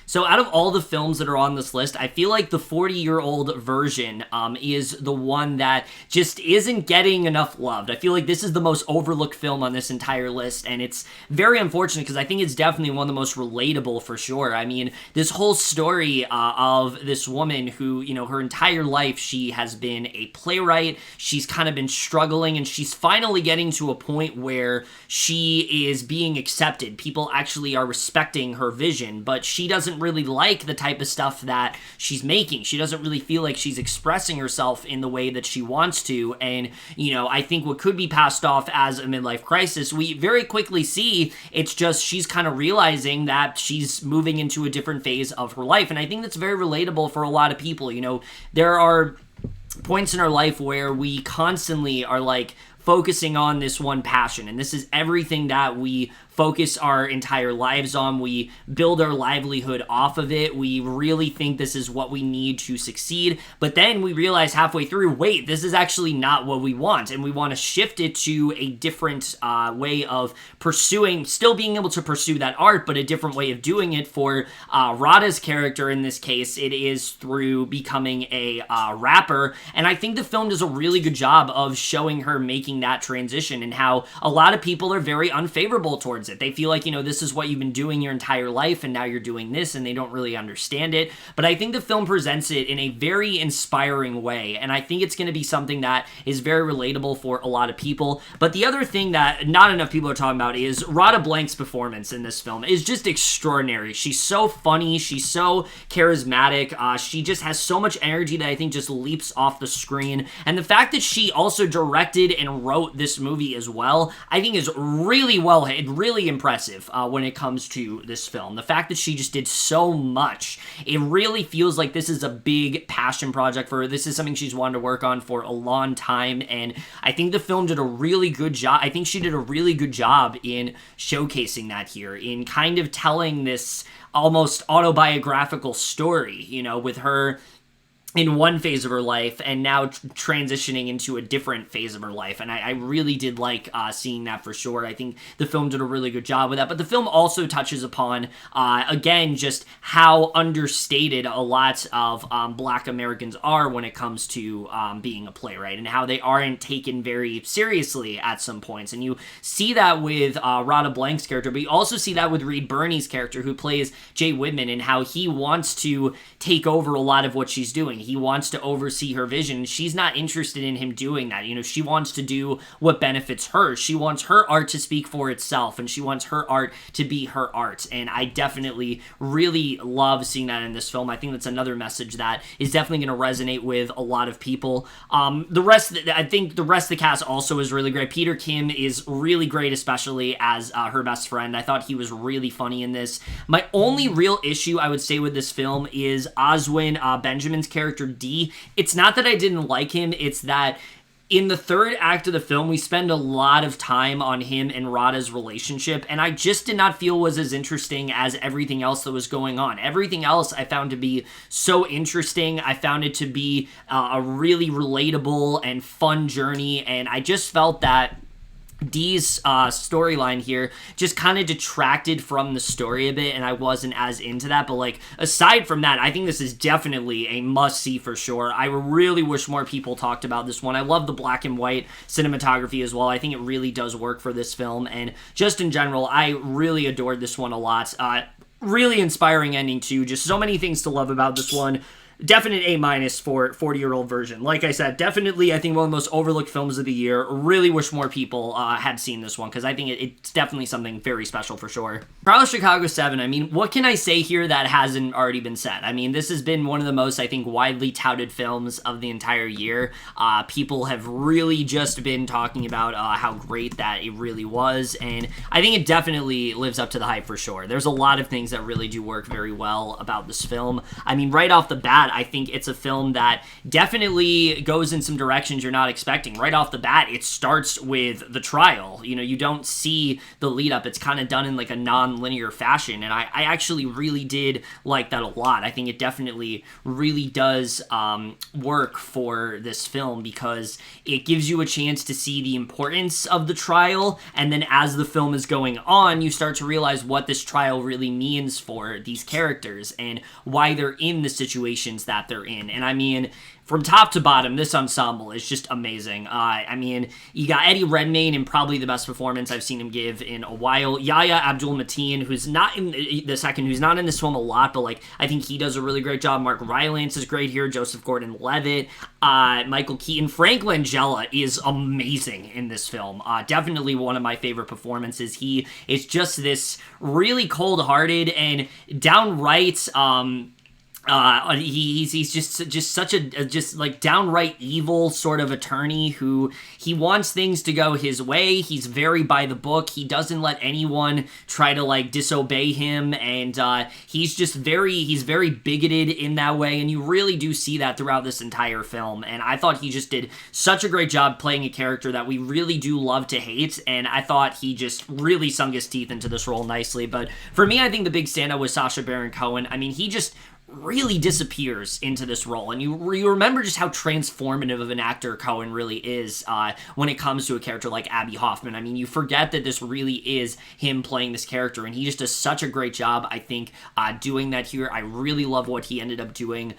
Speaker 1: So out of all the films that are on this list, I feel like the 40-year-old version is the one that just isn't getting enough loved. I feel like this is the most overlooked film on this entire list, and it's very unfortunate because I think it's definitely one of the most relatable for sure. I mean, this whole story of this woman who, you know, her entire life she has been a playwright. She's kind of been struggling, and she's finally getting to a point where she is being accepted. People actually are respecting her vision, but she doesn't really like the type of stuff that she's making. She doesn't really feel like she's expressing herself in the way that she wants to, and, you know, I think what could be passed off as a midlife crisis, we very quickly see it's just she's kind of realizing that she's moving into a different phase of her life, and I think that's very relatable for a lot of people. You know, there are points in our life where we constantly are like focusing on this one passion, and this is everything that we focus our entire lives on. We build our livelihood off of it. We really think this is what we need to succeed, but then we realize halfway through, wait, this is actually not what we want, and we want to shift it to a different way of pursuing, still being able to pursue that art, but a different way of doing it. For Radha's character in this case, it is through becoming a rapper, and I think the film does a really good job of showing her making that transition, and how a lot of people are very unfavorable towards it. They feel like, you know, this is what you've been doing your entire life, and now you're doing this, and they don't really understand it. But I think the film presents it in a very inspiring way, and I think it's going to be something that is very relatable for a lot of people. But the other thing that not enough people are talking about is Radha Blank's performance in this film is just extraordinary. She's so funny, she's so charismatic, she just has so much energy that I think just leaps off the screen, and the fact that she also directed and wrote this movie as well, I think is really well, really impressive when it comes to this film. The fact that she just did so much, it really feels like this is a big passion project for her. This is something she's wanted to work on for a long time, and I think the film did a really good job. I think she did a really good job in showcasing that here, in kind of telling this almost autobiographical story, you know, with her in one phase of her life and now transitioning into a different phase of her life. And I really did like seeing that for sure. I think the film did a really good job with that. But the film also touches upon, again, just how understated a lot of Black Americans are when it comes to being a playwright, and how they aren't taken very seriously at some points. And you see that with Radha Blank's character, but you also see that with Reed Birney's character, who plays Jay Whitman, and how he wants to take over a lot of what she's doing. He wants to oversee her vision. She's not interested in him doing that. You know, she wants to do what benefits her. She wants her art to speak for itself, and she wants her art to be her art. And I definitely really love seeing that in this film. I think that's another message that is definitely going to resonate with a lot of people. I think the rest of the cast also is really great. Peter Kim is really great, especially as her best friend. I thought he was really funny in this. My only real issue, I would say, with this film is Oswin Benjamin's character, D. It's not that I didn't like him, it's that in the third act of the film, we spend a lot of time on him and Radha's relationship, and I just did not feel was as interesting as everything else that was going on. Everything else I found to be so interesting. I found it to be a really relatable and fun journey, and I just felt that Dee's storyline here just kind of detracted from the story a bit, and I wasn't as into that. But like, aside from that, I think this is definitely a must-see for sure. I really wish more people talked about this one. I love the black and white cinematography as well. I think it really does work for this film, and just in general, I really adored this one a lot. Really inspiring ending too. Just so many things to love about this one. Definite A- for 40-year-old version. Like I said, definitely, I think one of the most overlooked films of the year. Really wish more people had seen this one, because I think it's definitely something very special for sure. Trial of Chicago 7, I mean, what can I say here that hasn't already been said? I mean, this has been one of the most, I think, widely touted films of the entire year. People have really just been talking about how great that it really was, and I think it definitely lives up to the hype for sure. There's a lot of things that really do work very well about this film. I mean, right off the bat, that, I think it's a film that definitely goes in some directions you're not expecting. Right off the bat, it starts with the trial. You know, you don't see the lead up. It's kind of done in like a non-linear fashion, and I actually really did like that a lot. I think it definitely really does work for this film because it gives you a chance to see the importance of the trial, and then as the film is going on, you start to realize what this trial really means for these characters and why they're in the situations that they're in. And I mean, from top to bottom, this ensemble is just amazing. I mean, you got Eddie Redmayne in probably the best performance I've seen him give in a while. Yahya Abdul-Mateen, who's not in who's not in this film a lot, but like I think he does a really great job. Mark Rylance is great here. Joseph Gordon-Levitt, Michael Keaton, Frank Langella is amazing in this film. Definitely one of my favorite performances. He is just this really cold-hearted and downright. He's just such a just like downright evil sort of attorney who he wants things to go his way. He's very by the book. He doesn't let anyone try to like disobey him, and he's very bigoted in that way, and you really do see that throughout this entire film. And I thought he just did such a great job playing a character that we really do love to hate, and I thought he just really sunk his teeth into this role nicely. But for me, I think the big standout was Sacha Baron Cohen. I mean, he just really disappears into this role, and you remember just how transformative of an actor Cohen really is when it comes to a character like Abby Hoffman. I mean, you forget that this really is him playing this character, and he just does such a great job, I think, doing that here. I really love what he ended up doing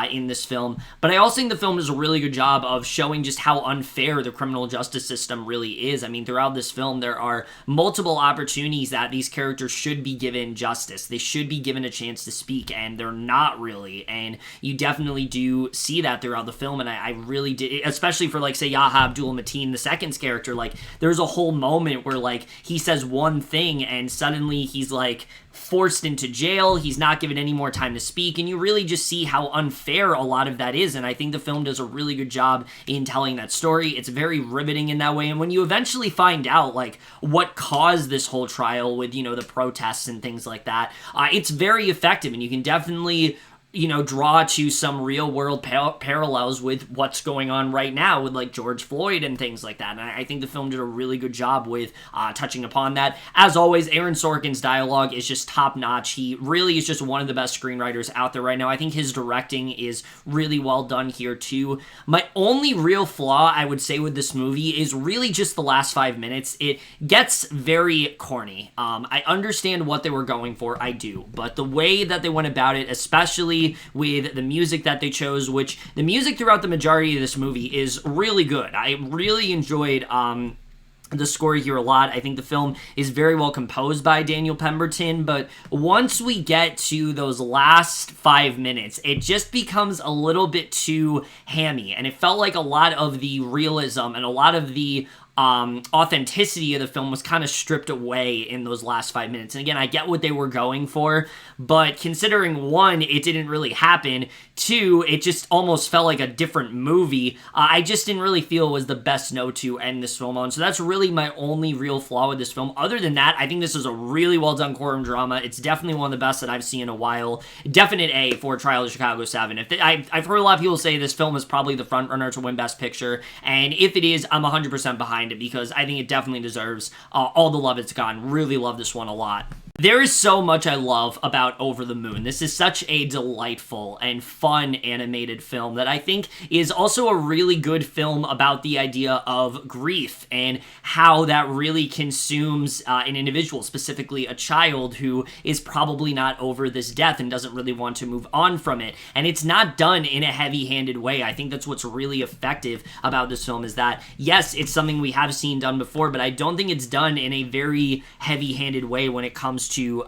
Speaker 1: in this film, but I also think the film does a really good job of showing just how unfair the criminal justice system really is. I mean, throughout this film, there are multiple opportunities that these characters should be given justice. They should be given a chance to speak, and they're not really, and you definitely do see that throughout the film, and I really did, especially for like say Yahya Abdul-Mateen, the second's character. Like there's a whole moment where like he says one thing and suddenly he's like forced into jail, he's not given any more time to speak, and you really just see how unfair a lot of that is, and I think the film does a really good job in telling that story. It's very riveting in that way, and when you eventually find out like what caused this whole trial with, you know, the protests and things like that, it's very effective, and you can definitely, you know, draw to some real world parallels with what's going on right now with like George Floyd and things like that. And I think the film did a really good job with touching upon that. As always, Aaron Sorkin's dialogue is just top notch. He really is just one of the best screenwriters out there right now. I think his directing is really well done here too. My only real flaw I would say with this movie is really just the last 5 minutes. It gets very corny. I understand what they were going for, I do, but the way that they went about it, especially with the music that they chose, which the music throughout the majority of this movie is really good. I really enjoyed the score here a lot. I think the film is very well composed by Daniel Pemberton, but once we get to those last 5 minutes, it just becomes a little bit too hammy, and it felt like a lot of the realism and a lot of the authenticity of the film was kind of stripped away in those last 5 minutes. And again, I get what they were going for, but considering one, it didn't really happen, two, it just almost felt like a different movie, I just didn't really feel it was the best note to end this film on. So that's really my only real flaw with this film. Other than that, I think this is a really well done courtroom drama. It's definitely one of the best that I've seen in a while. Definite A for Trial of Chicago 7. I've heard a lot of people say this film is probably the front runner to win Best Picture, and if it is, I'm 100% behind it because I think it definitely deserves all the love it's gotten. Really love this one a lot. There is so much I love about Over the Moon. This is such a delightful and fun animated film that I think is also a really good film about the idea of grief and how that really consumes an individual, specifically a child who is probably not over this death and doesn't really want to move on from it. And it's not done in a heavy-handed way. I think that's what's really effective about this film is that, yes, it's something we have seen done before, but I don't think it's done in a very heavy-handed way when it comes to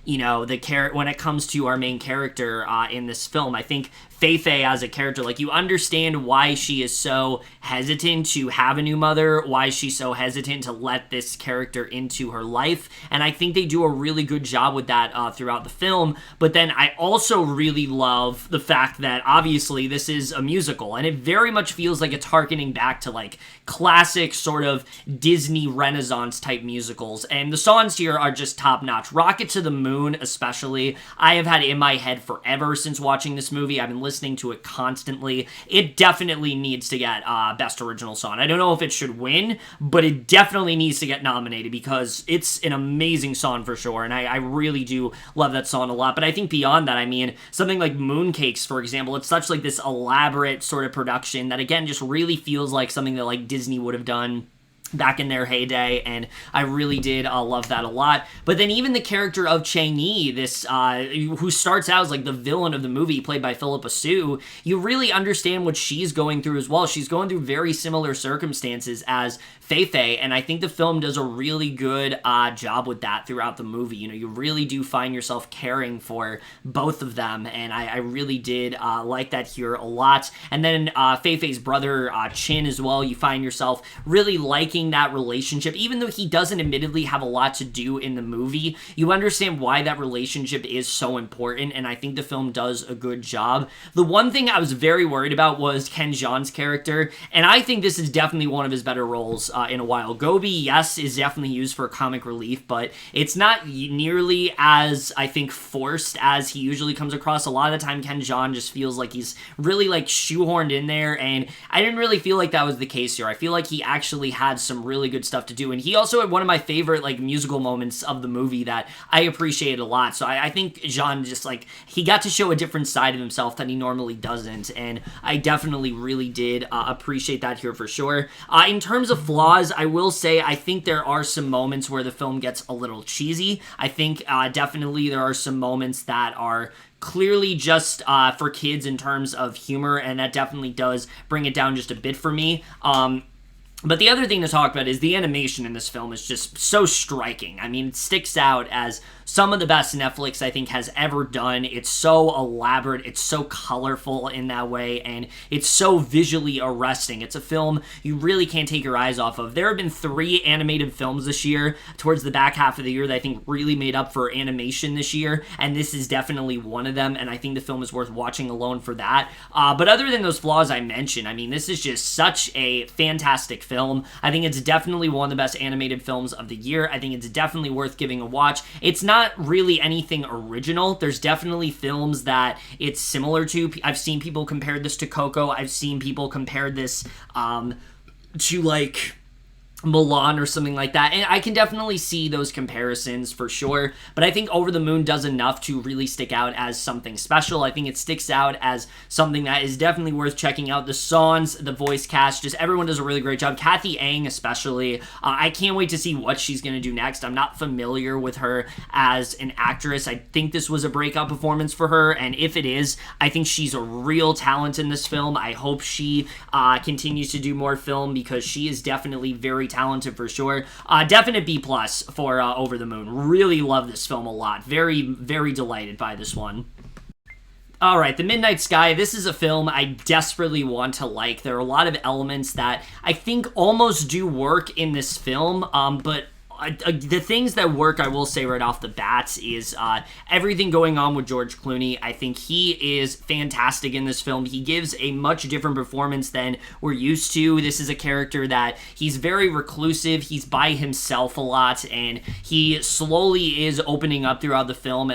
Speaker 1: when it comes to our main character in this film. I think Feifei as a character, like, you understand why she is so hesitant to have a new mother, why she's so hesitant to let this character into her life, and I think they do a really good job with that throughout the film. But then I also really love the fact that obviously this is a musical, and it very much feels like it's harkening back to like classic sort of Disney Renaissance type musicals, and the songs here are just top notch. Rocket to the Moon especially, I have had in my head forever since watching this movie. I've been listening listening to it constantly. It definitely needs to get Best Original Song. I don't know if it should win, but it definitely needs to get nominated because it's an amazing song for sure, and I really do love that song a lot. But I think beyond that, I mean, something like Mooncakes, for example, it's such like this elaborate sort of production that, again, just really feels like something that like Disney would have done back in their heyday, and I really did love that a lot. But then even the character of Chang-Yi, this who starts out as like the villain of the movie, played by Philippa Sue, you really understand what she's going through as well. She's going through very similar circumstances as Fei-Fei, and I think the film does a really good job with that throughout the movie. You know, you really do find yourself caring for both of them, and I really did like that here a lot. And then Fei-Fei's brother, Chin, as well, you find yourself really liking that relationship. Even though he doesn't admittedly have a lot to do in the movie, you understand why that relationship is so important, and I think the film does a good job. The one thing I was very worried about was Ken Jeong's character, and I think this is definitely one of his better roles in a while. Gobi, yes, is definitely used for comic relief, but it's not nearly as, I think, forced as he usually comes across. A lot of the time, Ken Jeong just feels like he's really like shoehorned in there, and I didn't really feel like that was the case here. I feel like he actually had some really good stuff to do, and he also had one of my favorite like musical moments of the movie that I appreciated a lot. So I think Jeong just like, he got to show a different side of himself that he normally doesn't, and I definitely really did appreciate that here for sure. In terms of flaws, I will say I think there are some moments where the film gets a little cheesy. I think definitely there are some moments that are clearly just for kids in terms of humor, and that definitely does bring it down just a bit for me. But the other thing to talk about is the animation in this film is just so striking. I mean, it sticks out as some of the best Netflix, I think, has ever done. It's so elaborate, it's so colorful in that way, and it's so visually arresting. It's a film you really can't take your eyes off of. There have been 3 animated films this year, towards the back half of the year, that I think really made up for animation this year, and this is definitely one of them, and I think the film is worth watching alone for that. But other than those flaws I mentioned, I mean, this is just such a fantastic film. I think it's definitely one of the best animated films of the year. I think it's definitely worth giving a watch. It's not really anything original. There's definitely films that it's similar to. I've seen people compare this to Coco. I've seen people compare this to like Milan or something like that, and I can definitely see those comparisons for sure, but I think Over the Moon does enough to really stick out as something special. I think it sticks out as something that is definitely worth checking out. The songs, the voice cast, just everyone does a really great job. Kathy Ang especially, I can't wait to see what she's going to do next. I'm not familiar with her as an actress. I think this was a breakout performance for her, and if it is, I think she's a real talent in this film. I hope she continues to do more film because she is definitely very talented for sure. Definite B+ for Over the Moon. Really love this film a lot. Very, very delighted by this one. Alright, The Midnight Sky. This is a film I desperately want to like. There are a lot of elements that I think almost do work in this film, but the things that work, I will say right off the bat, is everything going on with George Clooney. I think he is fantastic in this film. He gives a much different performance than we're used to. This is a character that he's very reclusive. He's by himself a lot, and he slowly is opening up throughout the film.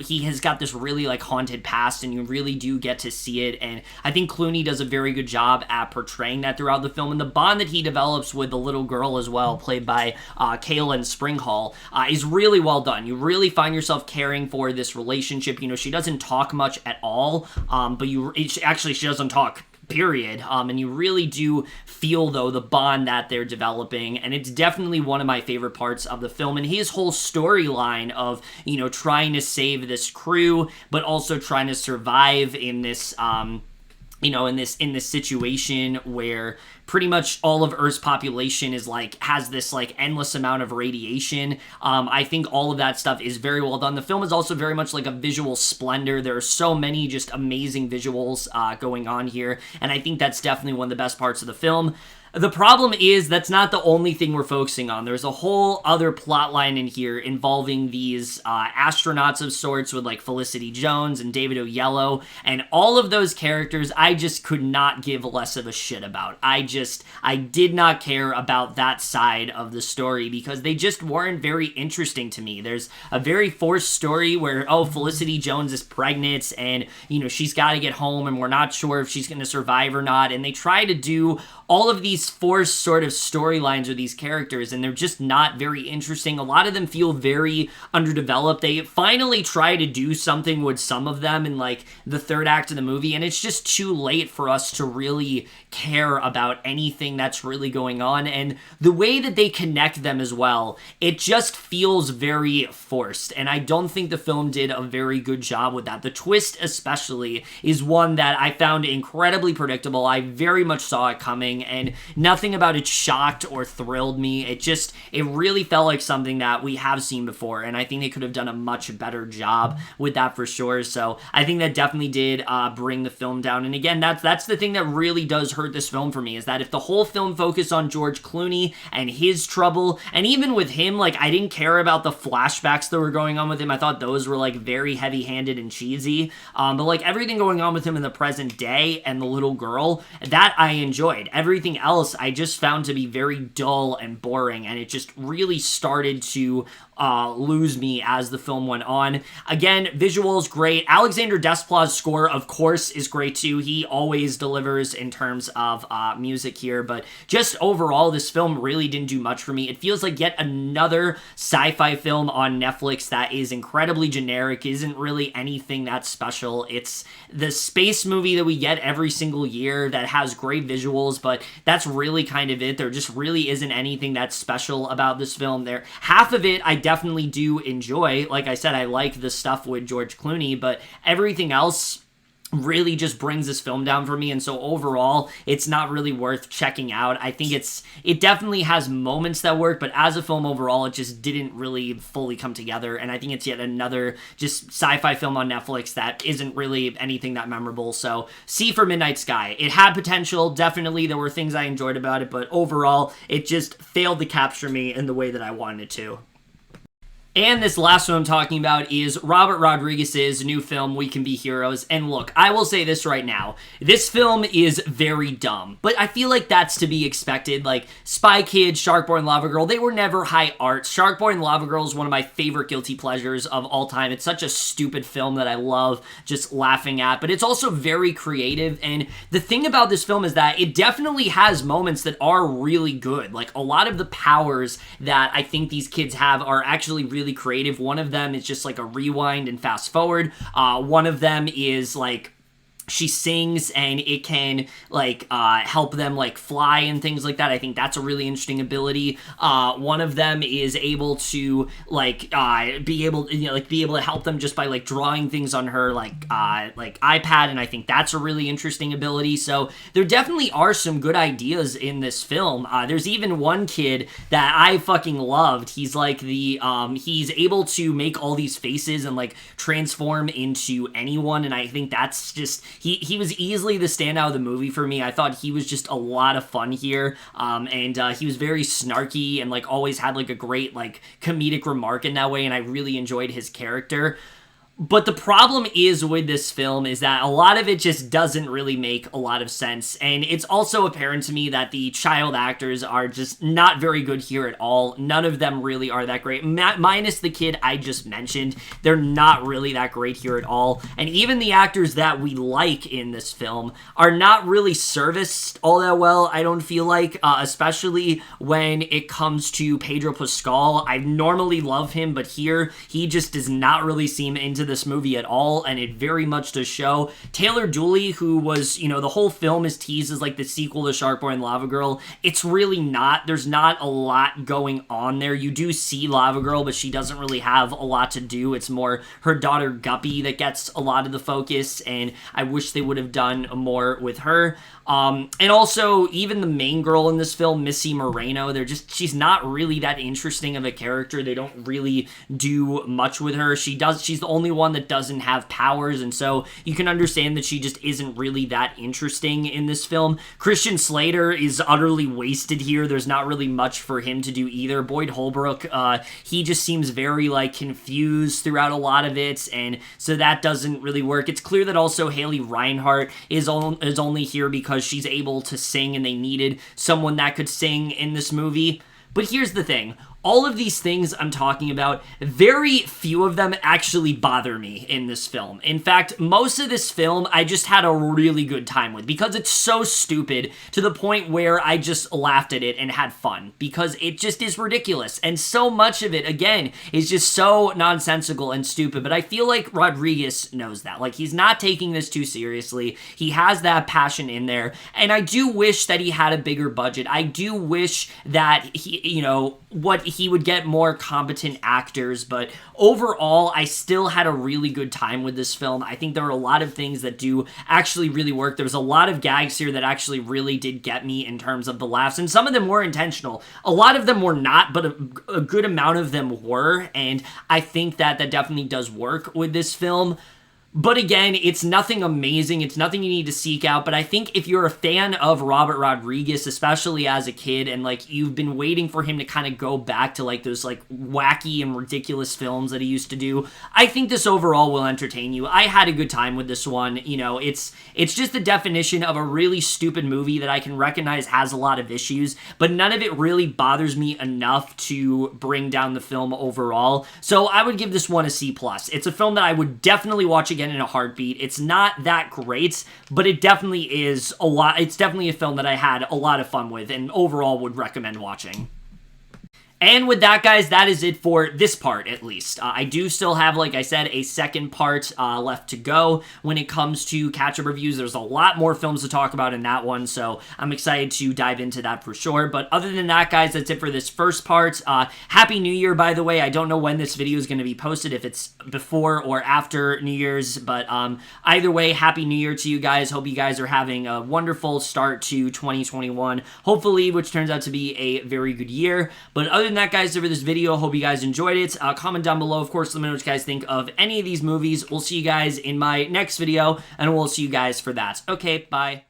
Speaker 1: He has got this really like haunted past, and you really do get to see it. And I think Clooney does a very good job at portraying that throughout the film. And the bond that he develops with the little girl as well, played by Kaylin Springhall, is really well done. You really find yourself caring for this relationship. You know, she doesn't talk much at all, but she doesn't talk, period. And you really do feel, though, the bond that they're developing, and it's definitely one of my favorite parts of the film. And his whole storyline of, you know, trying to save this crew, but also trying to survive in this, in this situation where pretty much all of Earth's population has this endless amount of radiation. I think all of that stuff is very well done. The film is also very much like a visual splendor. There are so many just amazing visuals going on here, and I think that's definitely one of the best parts of the film. The problem is that's not the only thing we're focusing on. There's a whole other plot line in here involving these astronauts of sorts with like Felicity Jones and David Oyelowo, and all of those characters I just could not give less of a shit about. I did not care about that side of the story because they just weren't very interesting to me. There's a very forced story where, oh, Felicity Jones is pregnant and, you know, she's got to get home and we're not sure if she's going to survive or not, and they try to do all of these forced sort of storylines with these characters, and they're just not very interesting. A lot of them feel very underdeveloped. They finally try to do something with some of them in like the third act of the movie, and it's just too late for us to really care about anything that's really going on. And the way that they connect them as well, it just feels very forced, and I don't think the film did a very good job with that. The twist especially is one that I found incredibly predictable. I very much saw it coming, and nothing about it shocked or thrilled me. It really felt like something that we have seen before, and I think they could have done a much better job with that for sure. So I think that definitely did bring the film down. And again, that's the thing that really does hurt this film for me, is that if the whole film focused on George Clooney and his trouble, and even with him, like, I didn't care about the flashbacks that were going on with him. I thought those were like very heavy-handed and cheesy, but like everything going on with him in the present day and the little girl, that I enjoyed. Everything else I just found to be very dull and boring, and it just really started to lose me as the film went on. Again, visuals great. Alexander Desplat's score, of course, is great too. He always delivers in terms of music here, but just overall, this film really didn't do much for me. It feels like yet another sci-fi film on Netflix that is incredibly generic, isn't really anything that special. It's the space movie that we get every single year that has great visuals, but that's really kind of it. There just really isn't anything that's special about this film. There, half of it I definitely do enjoy. Like I said, I like the stuff with George Clooney, but everything else really just brings this film down for me, and so overall it's not really worth checking out. I think it definitely has moments that work, but as a film overall it just didn't really fully come together, and I think it's yet another just sci-fi film on Netflix that isn't really anything that memorable. So C for Midnight Sky. It had potential, definitely. There were things I enjoyed about it, but overall it just failed to capture me in the way that I wanted it to. And this last one I'm talking about is Robert Rodriguez's new film, We Can Be Heroes. And look, I will say this right now. This film is very dumb, but I feel like that's to be expected. Like, Spy Kids, Shark Boy and Lava Girl, they were never high art. Shark Boy and Lava Girl is one of my favorite guilty pleasures of all time. It's such a stupid film that I love just laughing at, but it's also very creative. And the thing about this film is that it definitely has moments that are really good. Like, a lot of the powers that I think these kids have are actually really creative. One of them is just like a rewind and fast forward. One of them is like she sings and it can like help them like fly and things like that. I think that's a really interesting ability. One of them is able to like be able to help them just by like drawing things on her like iPad, and I think that's a really interesting ability. So there definitely are some good ideas in this film. There's even one kid that I fucking loved. He's like the he's able to make all these faces and like transform into anyone, and I think that's just he was easily the standout of the movie for me. I thought he was just a lot of fun here, and he was very snarky and like always had like a great like comedic remark in that way, and I really enjoyed his character. But the problem is with this film is that a lot of it just doesn't really make a lot of sense, and it's also apparent to me that the child actors are just not very good here at all. None of them really are that great, minus the kid I just mentioned. They're not really that great here at all, and even the actors that we like in this film are not really serviced all that well, I don't feel like, especially when it comes to Pedro Pascal. I normally love him, but here he just does not really seem into this movie at all, and it very much does show. Taylor Dooley, who was, you know, the whole film is teased as like the sequel to Shark Boy and Lava Girl, it's really not. There's not a lot going on there. You do see Lava Girl, but she doesn't really have a lot to do. It's more her daughter Guppy that gets a lot of the focus, and I wish they would have done more with her. And also, even the main girl in this film, Missy Moreno, she's not really that interesting of a character. They don't really do much with her. She's the only one one that doesn't have powers, and so you can understand that she just isn't really that interesting in this film. Christian Slater is utterly wasted here. There's not really much for him to do either. Boyd Holbrook, he just seems very, like, confused throughout a lot of it, and so that doesn't really work. It's clear that also Haley Reinhart is only here because she's able to sing, and they needed someone that could sing in this movie. But here's the thing. All of these things I'm talking about, very few of them actually bother me in this film. In fact, most of this film I just had a really good time with because it's so stupid to the point where I just laughed at it and had fun because it just is ridiculous. And so much of it, again, is just so nonsensical and stupid. But I feel like Rodriguez knows that. Like, he's not taking this too seriously. He has that passion in there. And I do wish that he had a bigger budget. I do wish that he would get more competent actors, but overall, I still had a really good time with this film. I think there are a lot of things that do actually really work. There was a lot of gags here that actually really did get me in terms of the laughs, and some of them were intentional. A lot of them were not, but a good amount of them were, and I think that definitely does work with this film. But again, it's nothing amazing. It's nothing you need to seek out. But I think if you're a fan of Robert Rodriguez, especially as a kid, and like you've been waiting for him to kind of go back to like those like wacky and ridiculous films that he used to do, I think this overall will entertain you. I had a good time with this one. You know, it's just the definition of a really stupid movie that I can recognize has a lot of issues, but none of it really bothers me enough to bring down the film overall. So I would give this one a C+. It's a film that I would definitely watch again in a heartbeat. It's not that great, but it definitely is a lot. It's definitely a film that I had a lot of fun with and overall would recommend watching. And with that, guys, that is it for this part, at least. I do still have, like I said, a second part left to go when it comes to catch-up reviews. There's a lot more films to talk about in that one, so I'm excited to dive into that for sure. But other than that, guys, that's it for this first part. Happy New Year, by the way. I don't know when this video is going to be posted, if it's before or after New Year's, but either way, Happy New Year to you guys. Hope you guys are having a wonderful start to 2021, hopefully, which turns out to be a very good year. But other than that, guys, over this video, hope you guys enjoyed it. Comment down below, of course, let me know what you guys think of any of these movies. We'll see you guys in my next video, and we'll see you guys for that. Okay, bye.